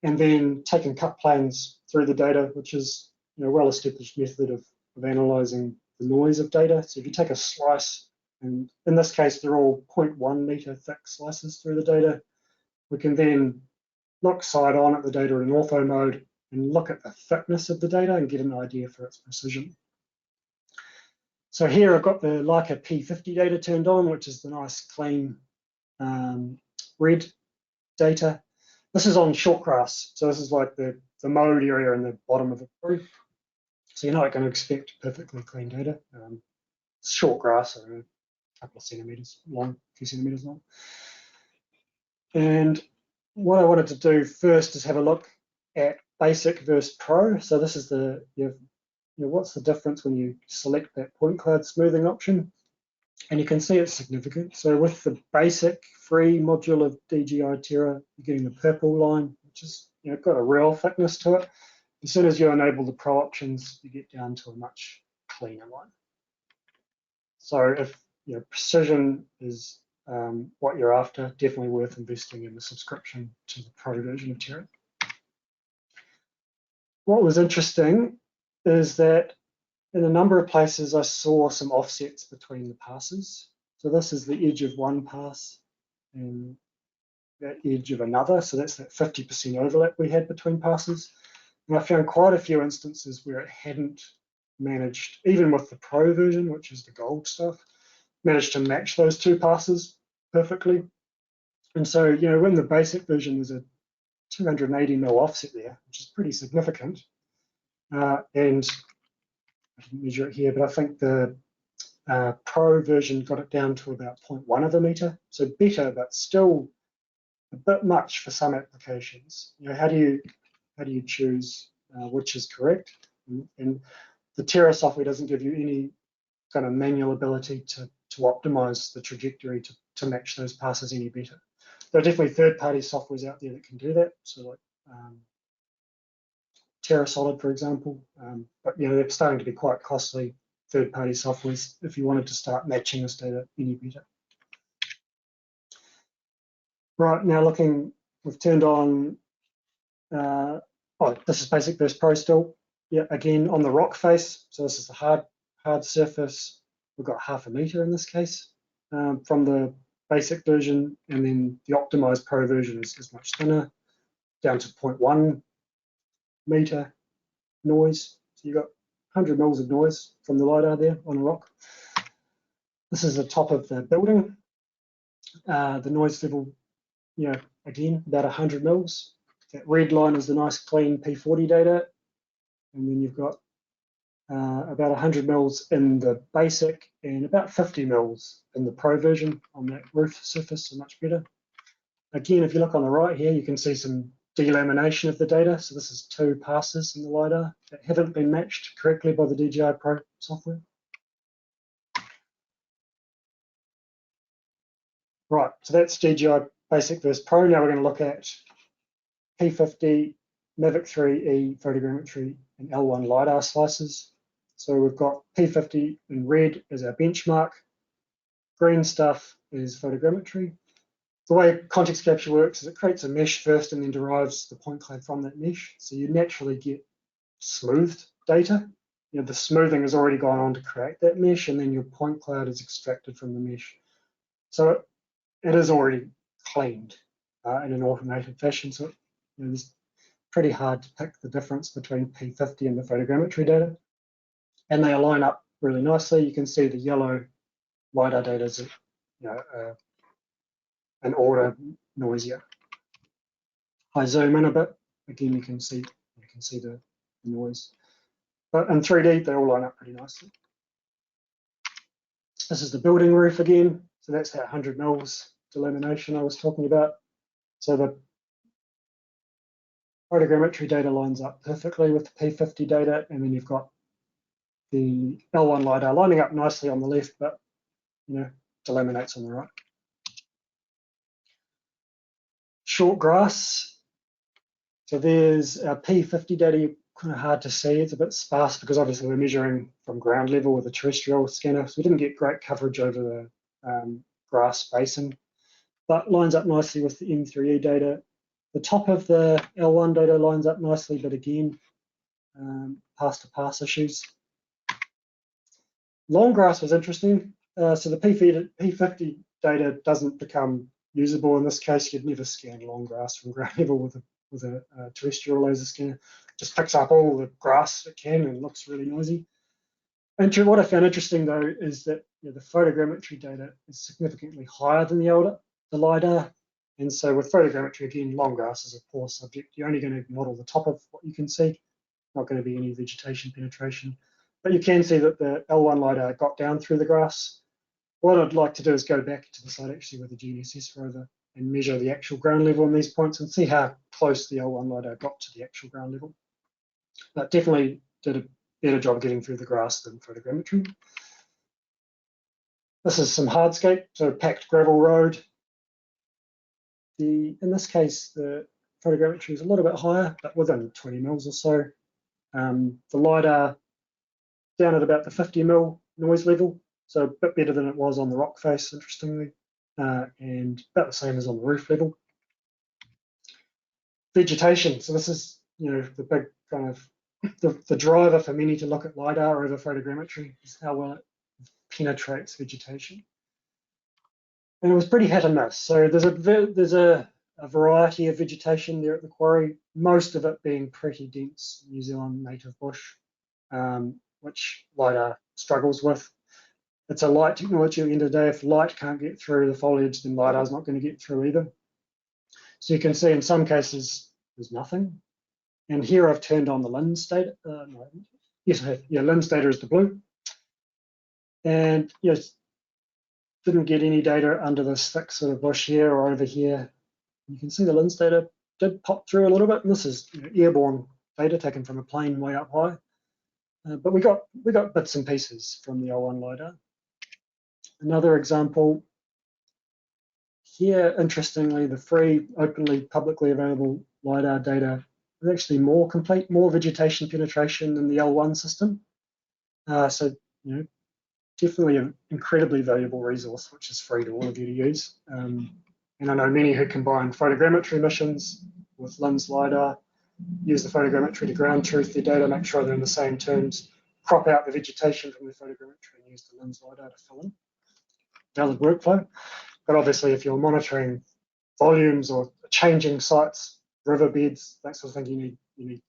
and then taken cut planes through the data, which is a well-established method of analyzing the noise of data. So if you take a slice, and in this case, they're all 0.1 meter thick slices through the data, we can then look side on at the data in ortho mode and look at the thickness of the data and get an idea for its precision. So here I've got the Leica P50 data turned on, which is the nice clean red data. This is on short grass, so this is like the mode area in the bottom of the roof. So you're not going to expect perfectly clean data. Short grass, a couple of centimeters long, a few centimeters long. And what I wanted to do first is have a look at basic versus pro. So this is what's the difference when you select that point cloud smoothing option? And you can see it's significant. So with the basic free module of DJI Terra, you're getting the purple line, which is got a real thickness to it. As soon as you enable the pro options, you get down to a much cleaner line. So if precision is what you're after, definitely worth investing in the subscription to the pro version of Terra. What was interesting is that in a number of places I saw some offsets between the passes. So this is the edge of one pass and that edge of another. So that's that 50% overlap we had between passes. And I found quite a few instances where it hadn't managed, even with the pro version, which is the gold stuff, managed to match those two passes perfectly. And so, in the basic version, there's a 280 mil offset there, which is pretty significant. And I didn't measure it here, but I think the pro version got it down to about 0.1 of a meter. So better, but still a bit much for some applications. How do you choose which is correct? And the Terra software doesn't give you any kind of manual ability to optimize the trajectory to match those passes any better. There are definitely third-party softwares out there that can do that. So like Terra Solid, for example, but they're starting to be quite costly third-party softwares if you wanted to start matching this data any better. Right, now we've turned on, this is Basic Burst Pro still. Yeah, again on the rock face. So this is the hard surface. We've got 0.5 meter in this case from the basic version, and then the optimized Pro version is much thinner, down to 0.1 meter noise. So you've got 100 mils of noise from the LiDAR there on a rock. This is the top of the building. The noise level, again, about 100 mils. That red line is the nice clean P40 data. And then you've got about 100 mils in the basic and about 50 mils in the Pro version on that roof surface, so much better. Again, if you look on the right here, you can see some delamination of the data. So this is 2 passes in the LiDAR that haven't been matched correctly by the DJI Pro software. Right, so that's DJI Basic vs Pro. Now we're going to look at P50, Mavic 3E, Photogrammetry, and L1 LiDAR slices. So we've got P50 in red as our benchmark. Green stuff is Photogrammetry. The way context capture works is it creates a mesh first and then derives the point cloud from that mesh. So you naturally get smoothed data. The smoothing has already gone on to create that mesh, and then your point cloud is extracted from the mesh. So it is already cleaned in an automated fashion. So it's pretty hard to pick the difference between P50 and the photogrammetry data. And they align up really nicely. You can see the yellow LiDAR data is an order noisier. I zoom in a bit. Again, you can see the noise. But in 3D, they all line up pretty nicely. This is the building roof again. So that's that 100 mils delamination I was talking about. So the photogrammetry data lines up perfectly with the P50 data, and then you've got the L1 LiDAR lining up nicely on the left, but delaminates on the right. Short grass. So there's our P50 data, kind of hard to see. It's a bit sparse because obviously we're measuring from ground level with a terrestrial scanner, so we didn't get great coverage over the grass basin, but lines up nicely with the M3E data. The top of the L1 data lines up nicely, but again, pass-to-pass issues. Long grass was interesting. So the P50 data doesn't become usable in this case. You'd never scan long grass from ground level with a terrestrial laser scanner. It just picks up all the grass it can and looks really noisy. And what I found interesting though is that the photogrammetry data is significantly higher than the LiDAR. And so with photogrammetry, again, long grass is a poor subject. You're only going to model the top of what you can see, not going to be any vegetation penetration. But you can see that the L1 LiDAR got down through the grass. What I'd like to do is go back to the site actually with the GNSS rover and measure the actual ground level on these points and see how close the L1 LiDAR got to the actual ground level. But definitely did a better job getting through the grass than photogrammetry. This is some hardscape, so packed gravel road. In this case, the photogrammetry is a little bit higher, but within 20 mils or so. The LiDAR down at about the 50 mil noise level, so a bit better than it was on the rock face, interestingly, and about the same as on the roof level. Vegetation, so this is the big kind of the driver for many to look at LiDAR over photogrammetry is how well it penetrates vegetation. And it was pretty hit and miss. So there's a variety of vegetation there at the quarry, most of it being pretty dense New Zealand native bush, which LiDAR struggles with. It's a light technology at the end of the day. If light can't get through the foliage, then LiDAR's not going to get through either. So you can see in some cases there's nothing. And here I've turned on the lens data. Yes, I have. Yeah, lens data is the blue. And yes, didn't get any data under this thick sort of bush here or over here. You can see the lens data did pop through a little bit. And this is airborne data taken from a plane way up high. But we got bits and pieces from the L1 LiDAR. Another example here, interestingly, the free, openly, publicly available LiDAR data is actually more complete, more vegetation penetration than the L1 system. So, you know, definitely an incredibly valuable resource, which is free to all of you to use. And I know many who combine photogrammetry missions with lens LiDAR, use the photogrammetry to ground truth their data, make sure they're in the same terms, crop out the vegetation from the photogrammetry and use the lens LiDAR to fill in. Valid workflow. But obviously, if you're monitoring volumes or changing sites, riverbeds, that sort of thing, you need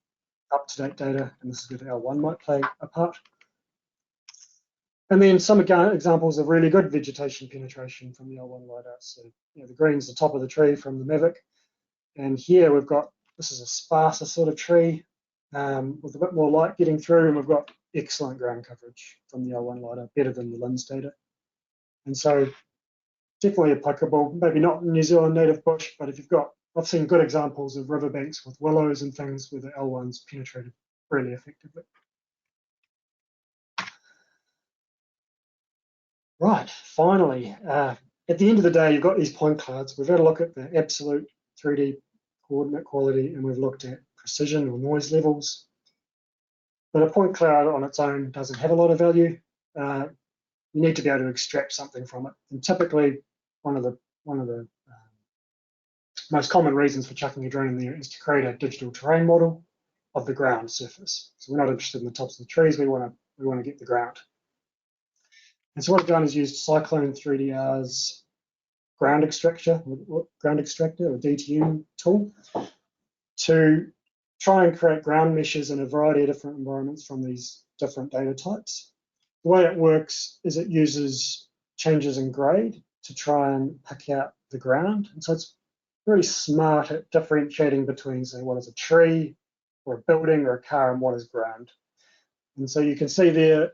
up-to-date data, and this is where the L1 might play a part. And then some examples of really good vegetation penetration from the L1 LiDAR. So, you know, the green's the top of the tree from the Mavic, and here we've got, this is a sparser sort of tree with a bit more light getting through, and we've got excellent ground coverage from the L1 LiDAR, better than the lens data. And so definitely applicable, maybe not New Zealand native bush, but if you've got, I've seen good examples of riverbanks with willows and things where the L1's penetrated really effectively. Right, finally, at the end of the day, you've got these point clouds. We've had a look at the absolute 3D coordinate quality, and we've looked at precision or noise levels. But a point cloud on its own doesn't have a lot of value. You need to be able to extract something from it. And typically, one of the most common reasons for chucking a drone in there is to create a digital terrain model of the ground surface. So we're not interested in the tops of the trees. We want to get the ground. And so what I've done is used Cyclone 3DR's ground extractor or DTM tool to try and create ground meshes in a variety of different environments from these different data types. The way it works is it uses changes in grade to try and pick out the ground. And so it's really smart at differentiating between, say, what is a tree or a building or a car and what is ground. And so you can see there,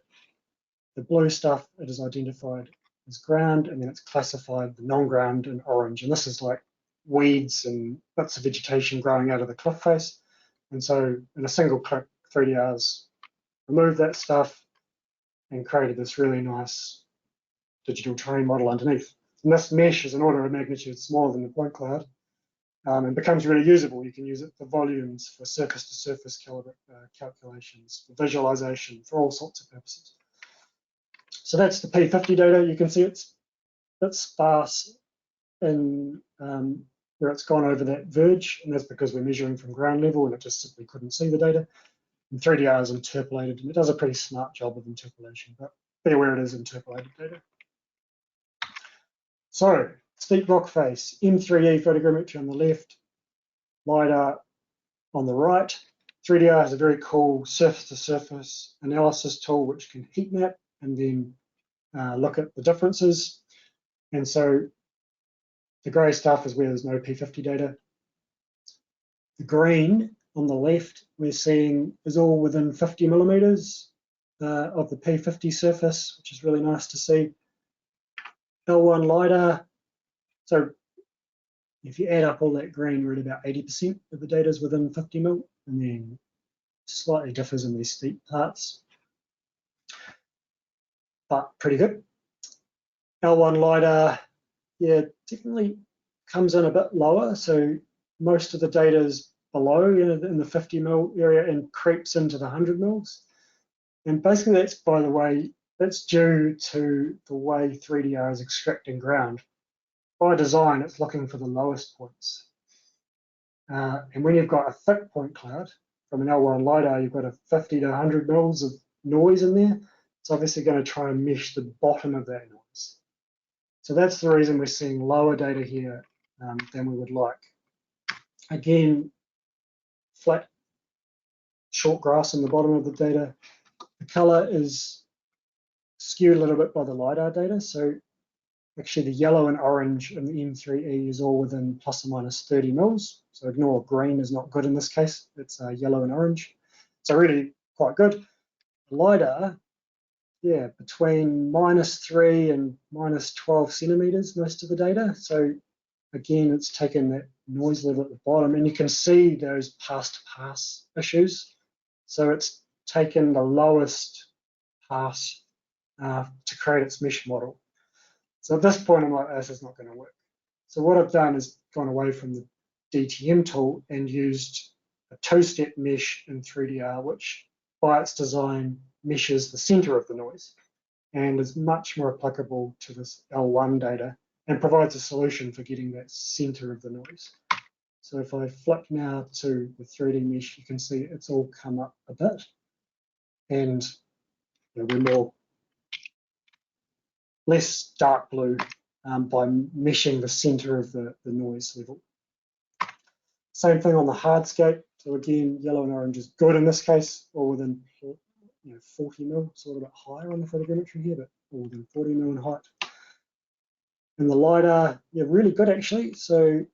the blue stuff, it is identified as ground, and then it's classified the non-ground in orange. And this is like weeds and bits of vegetation growing out of the cliff face. And so in a single click, 3DR's removed that stuff and created this really nice digital terrain model underneath. And this mesh is an order of magnitude smaller than the point cloud and becomes really usable. You can use it for volumes, for surface-to-surface calculations, for visualization, for all sorts of purposes. So that's the P50 data. You can see it's a bit sparse in where it's gone over that verge, and that's because we're measuring from ground level and it just simply couldn't see the data. And 3DR is interpolated, and it does a pretty smart job of interpolation, but be aware it is interpolated data. So, steep rock face, M3E photogrammetry on the left, LiDAR on the right. 3DR has a very cool surface-to-surface analysis tool which can heat map and then look at the differences. And so the grey stuff is where there's no P50 data. The green on the left we're seeing is all within 50 millimeters of the P50 surface, which is really nice to see. L1 LiDAR, so if you add up all that green, we're at about 80% of the data is within 50 mil, and then slightly differs in these steep parts, but pretty good. L1 LiDAR, yeah, definitely comes in a bit lower, so most of the data is below, you know, in the 50 mil area and creeps into the 100 mils. And basically that's, by the way, that's due to the way 3DR is extracting ground. By design, it's looking for the lowest points. And when you've got a thick point cloud from an L1 LiDAR, you've got a 50 to 100 mils of noise in there. It's obviously going to try and mesh the bottom of that noise. So that's the reason we're seeing lower data here than we would like. Again, flat, short grass in the bottom of the data. The color is skewed a little bit by the LiDAR data. So actually the yellow and orange in the M3E is all within plus or minus 30 mils. So ignore green is not good in this case. It's yellow and orange. So really quite good. The LiDAR, yeah, between -3 and -12 centimeters, most of the data. So again, it's taken that noise level at the bottom, and you can see those pass-to-pass issues. So it's taken the lowest pass to create its mesh model. So at this point, I'm like, this is not going to work. So what I've done is gone away from the DTM tool and used a two-step mesh in 3DR, which by its design meshes the center of the noise and is much more applicable to this L1 data and provides a solution for getting that center of the noise. So if I flick now to the 3D mesh, you can see it's all come up a bit, and we're less dark blue by meshing the center of the noise level. Same thing on the hardscape. So again, yellow and orange is good in this case, or within 40 mil, it's a little bit higher on the photogrammetry here, but all within 40 mil in height. And the LiDAR, really good actually. So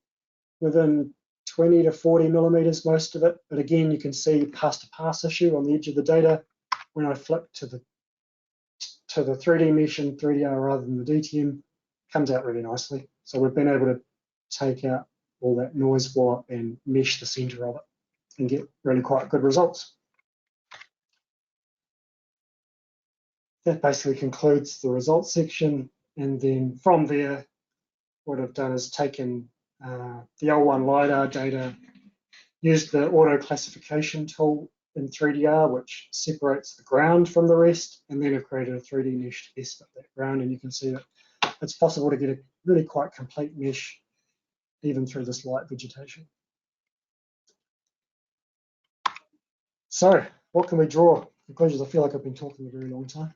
within 20 to 40 millimeters, most of it. But again, you can see pass-to-pass issue on the edge of the data. When I flip to the 3D mesh in 3DR rather than the DTM, comes out really nicely. So we've been able to take out all that noise wire and mesh the center of it and get really quite good results. That basically concludes the results section. And then from there, what I've done is taken the L1 LiDAR data, used the auto classification tool in 3DR, which separates the ground from the rest, and then I've created a 3D mesh to test up that ground. And you can see that it's possible to get a really quite complete mesh even through this light vegetation. So what can we draw? Conclusions, I feel like I've been talking a very long time.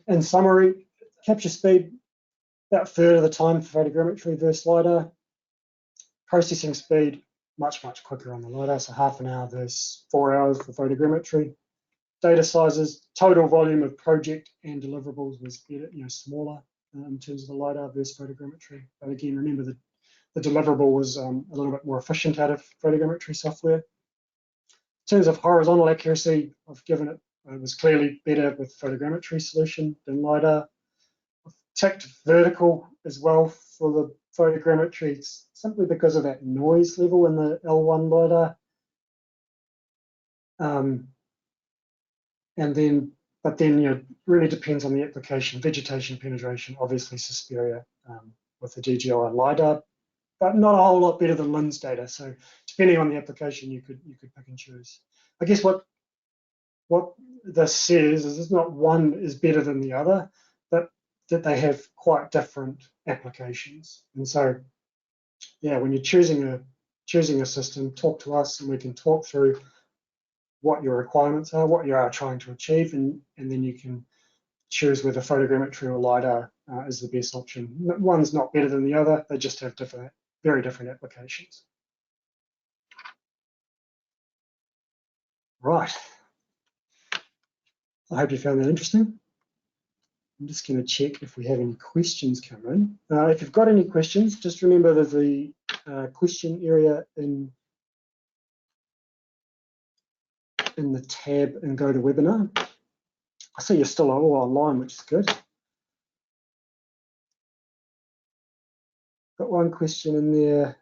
In summary, capture speed, about a third of the time for photogrammetry versus LiDAR. Processing speed, much quicker on the LiDAR, so half an hour versus 4 hours for photogrammetry. Data sizes, total volume of project and deliverables was better, smaller in terms of the LiDAR versus photogrammetry. But again, remember that the deliverable was a little bit more efficient out of photogrammetry software. In terms of horizontal accuracy, I've given it, it was clearly better with photogrammetry solution than LiDAR. I've ticked vertical as well for the photogrammetry simply because of that noise level in the L1 LiDAR. But then really depends on the application. Vegetation penetration obviously is superior with the DJI LiDAR, but not a whole lot better than lens data. So depending on the application, you could pick and choose. I guess what this says is it's not one is better than the other, but that they have quite different applications. And so, when you're choosing a system, talk to us and we can talk through what your requirements are, what you are trying to achieve, and then you can choose whether photogrammetry or LiDAR is the best option. One's not better than the other, they just have very different applications. Right. I hope you found that interesting. I'm just going to check if we have any questions come in. If you've got any questions, just remember there's a question area in the tab and go to webinar. I see you're still all online, which is good. Got one question in there.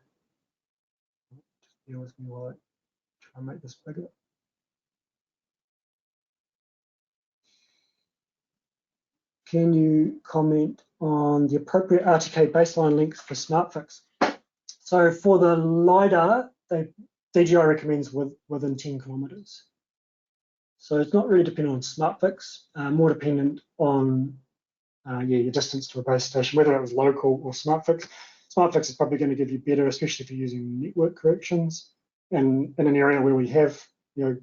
Just bear with me while I try and make this bigger. Can you comment on the appropriate RTK baseline length for SmartFix? So for the LiDAR, DJI recommends within 10 kilometers. So it's not really dependent on SmartFix, more dependent on your distance to a base station, whether it was local or SmartFix. SmartFix is probably going to give you better, especially if you're using network corrections and in an area where we have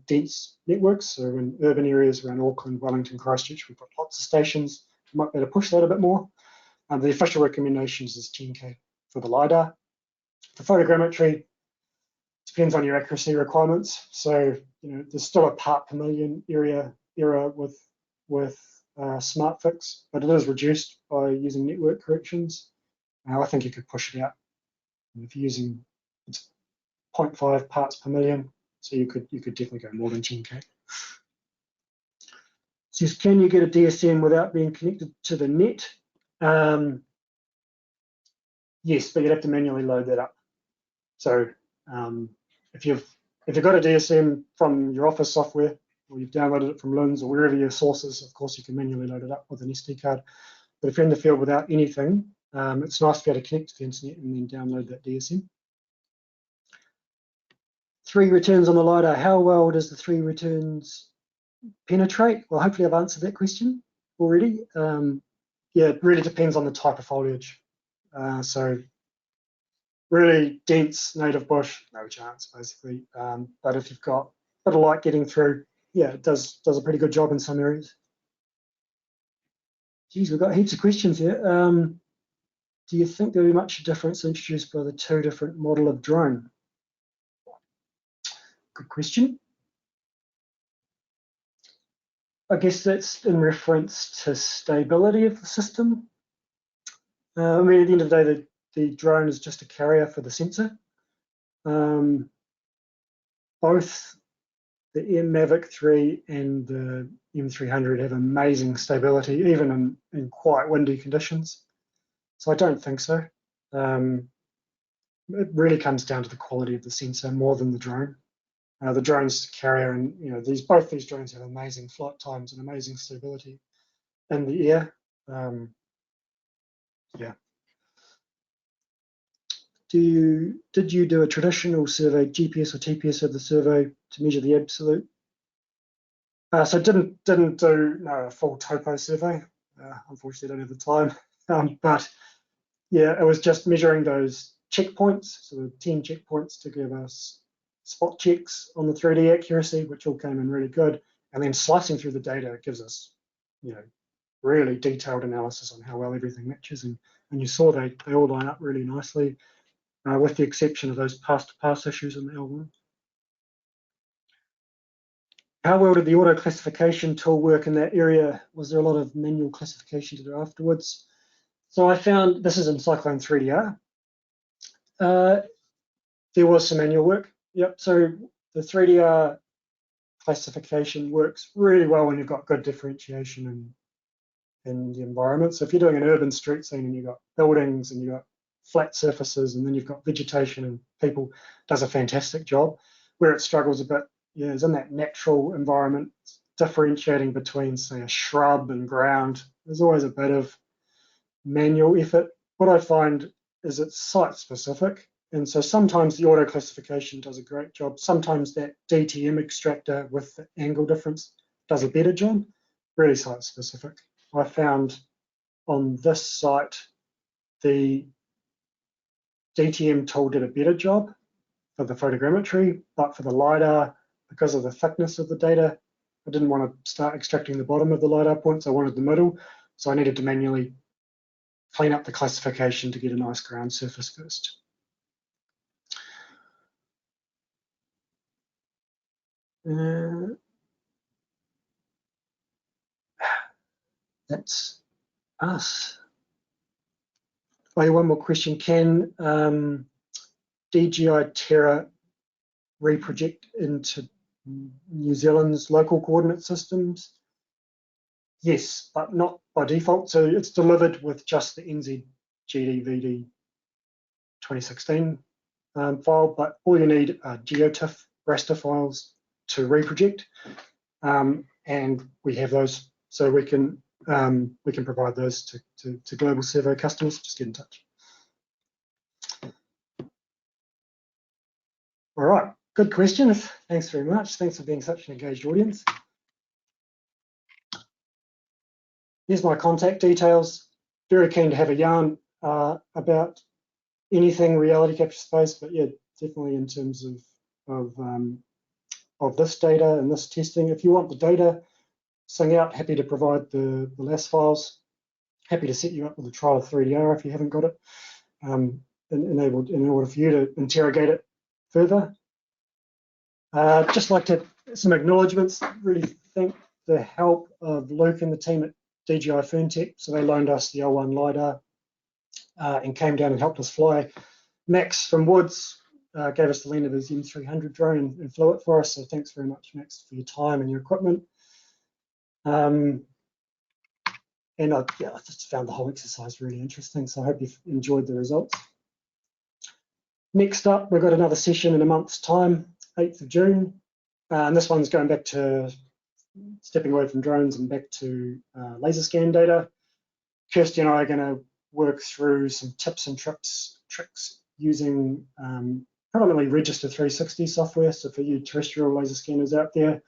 dense networks. So in urban areas around Auckland, Wellington, Christchurch, we've got lots of stations. You might be able to push that a bit more. The official recommendations is 10K for the LiDAR. For photogrammetry, depends on your accuracy requirements. So there's still a part per million error with SmartFix, but it is reduced by using network corrections. I think you could push it out. If you're using, it's 0.5 parts per million, so you could definitely go more than 10K. Says, can you get a DSM without being connected to the net? Yes, but you'd have to manually load that up. So if you've if you've got a DSM from your Office software, or you've downloaded it from LINS or wherever your source is, of course, you can manually load it up with an SD card. But if you're in the field without anything, it's nice to be able to connect to the internet and then download that DSM. 3 returns on the LiDAR. How well does the 3 returns penetrate? Well, hopefully I've answered that question already. Yeah, it really depends on the type of foliage. So really dense native bush, no chance, basically. But if you've got a bit of light getting through, yeah, it does a pretty good job in some areas. Geez, we've got heaps of questions here. Do you think there'll be much difference introduced by the 2 different model of drone? Good question. I guess that's in reference to stability of the system. I mean, at the end of the day, the drone is just a carrier for the sensor. Both the Mavic 3 and the M300 have amazing stability, even in quite windy conditions. So I don't think so. It really comes down to the quality of the sensor more than the drone. The drone's carrier, and both these drones have amazing flight times and amazing stability in the air. Yeah. Did you do a traditional survey, GPS or TPS of the survey to measure the absolute? So didn't do a full topo survey. Unfortunately, don't have the time. But yeah, it was just measuring those checkpoints, so the 10 checkpoints to give us spot checks on the 3D accuracy, which all came in really good, and then slicing through the data gives us, really detailed analysis on how well everything matches, and you saw they all line up really nicely, with the exception of those pass-to-pass issues in the L1. How well did the auto classification tool work in that area? Was there a lot of manual classification to do afterwards? So I found, this is in Cyclone 3DR, there was some manual work. Yep, so the 3DR classification works really well when you've got good differentiation in the environment. So if you're doing an urban street scene and you've got buildings and you've got flat surfaces and then you've got vegetation and people, does a fantastic job. Where it struggles a bit, is in that natural environment, differentiating between, say, a shrub and ground. There's always a bit of manual effort. What I find is it's site specific. And so sometimes the auto classification does a great job. Sometimes that DTM extractor with the angle difference does a better job, really site specific. I found on this site, the DTM tool did a better job for the photogrammetry, but for the LiDAR, because of the thickness of the data, I didn't want to start extracting the bottom of the LiDAR points, I wanted the middle. So I needed to manually clean up the classification to get a nice ground surface first. That's us. Oh, yeah, one more question. Can DJI Terra reproject into New Zealand's local coordinate systems? Yes, but not by default. So it's delivered with just the NZGDVD 2016 file, but all you need are GeoTIFF raster files to reproject, and we have those, so we can provide those to global servo customers. Just get in touch. All right, good questions. Thanks very much. Thanks for being such an engaged audience. Here's my contact details. Very keen to have a yarn about anything reality capture space, but yeah, definitely in terms of this data and this testing. If you want the data, sing out, happy to provide the LAS files. Happy to set you up with a trial of 3DR if you haven't got it, enabled in order for you to interrogate it further. Just like to some acknowledgements. Really thank the help of Luke and the team at DJI FernTech. So they loaned us the L1 LiDAR and came down and helped us fly. Max from Woods gave us the lend of his M300 drone and flew it for us. So thanks very much, Max, for your time and your equipment. And I just found the whole exercise really interesting. So I hope you've enjoyed the results. Next up, we've got another session in a month's time. 8th of June. And this one's going back to stepping away from drones and back to laser scan data. Kirsty and I are going to work through some tips and tricks using predominantly Register 360 software. So for you terrestrial laser scanners out there,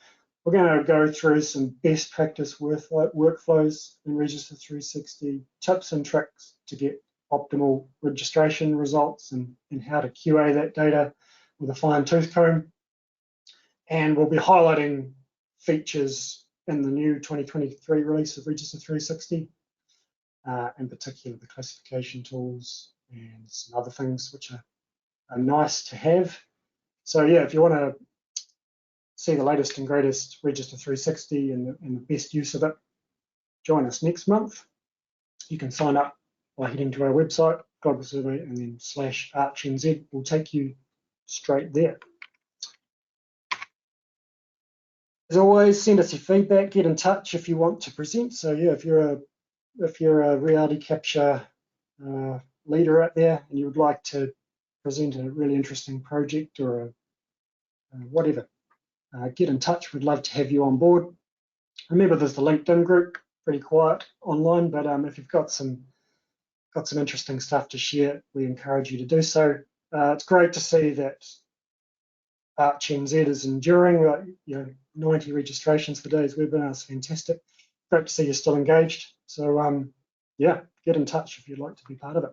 we're going to go through some best practice workflows in Register 360, tips and tricks to get optimal registration results, and how to QA that data with a fine tooth comb. And we'll be highlighting features in the new 2023 release of Register 360, in particular the classification tools and some other things which are nice to have. So yeah, if you want to see the latest and greatest Register 360 and the best use of it, join us next month. You can sign up by heading to our website, Global Survey, and then /ArchNZ will take you straight there. As always, send us your feedback, get in touch if you want to present. So yeah, if you're a reality capture leader out there and you would like to present a really interesting project or whatever, get in touch. We'd love to have you on board. Remember, there's the LinkedIn group, pretty quiet online, but if you've got some interesting stuff to share, we encourage you to do so. It's great to see that ArchNZ is enduring. 90 registrations for today's webinar is fantastic. Great to see you're still engaged. So yeah, get in touch if you'd like to be part of it.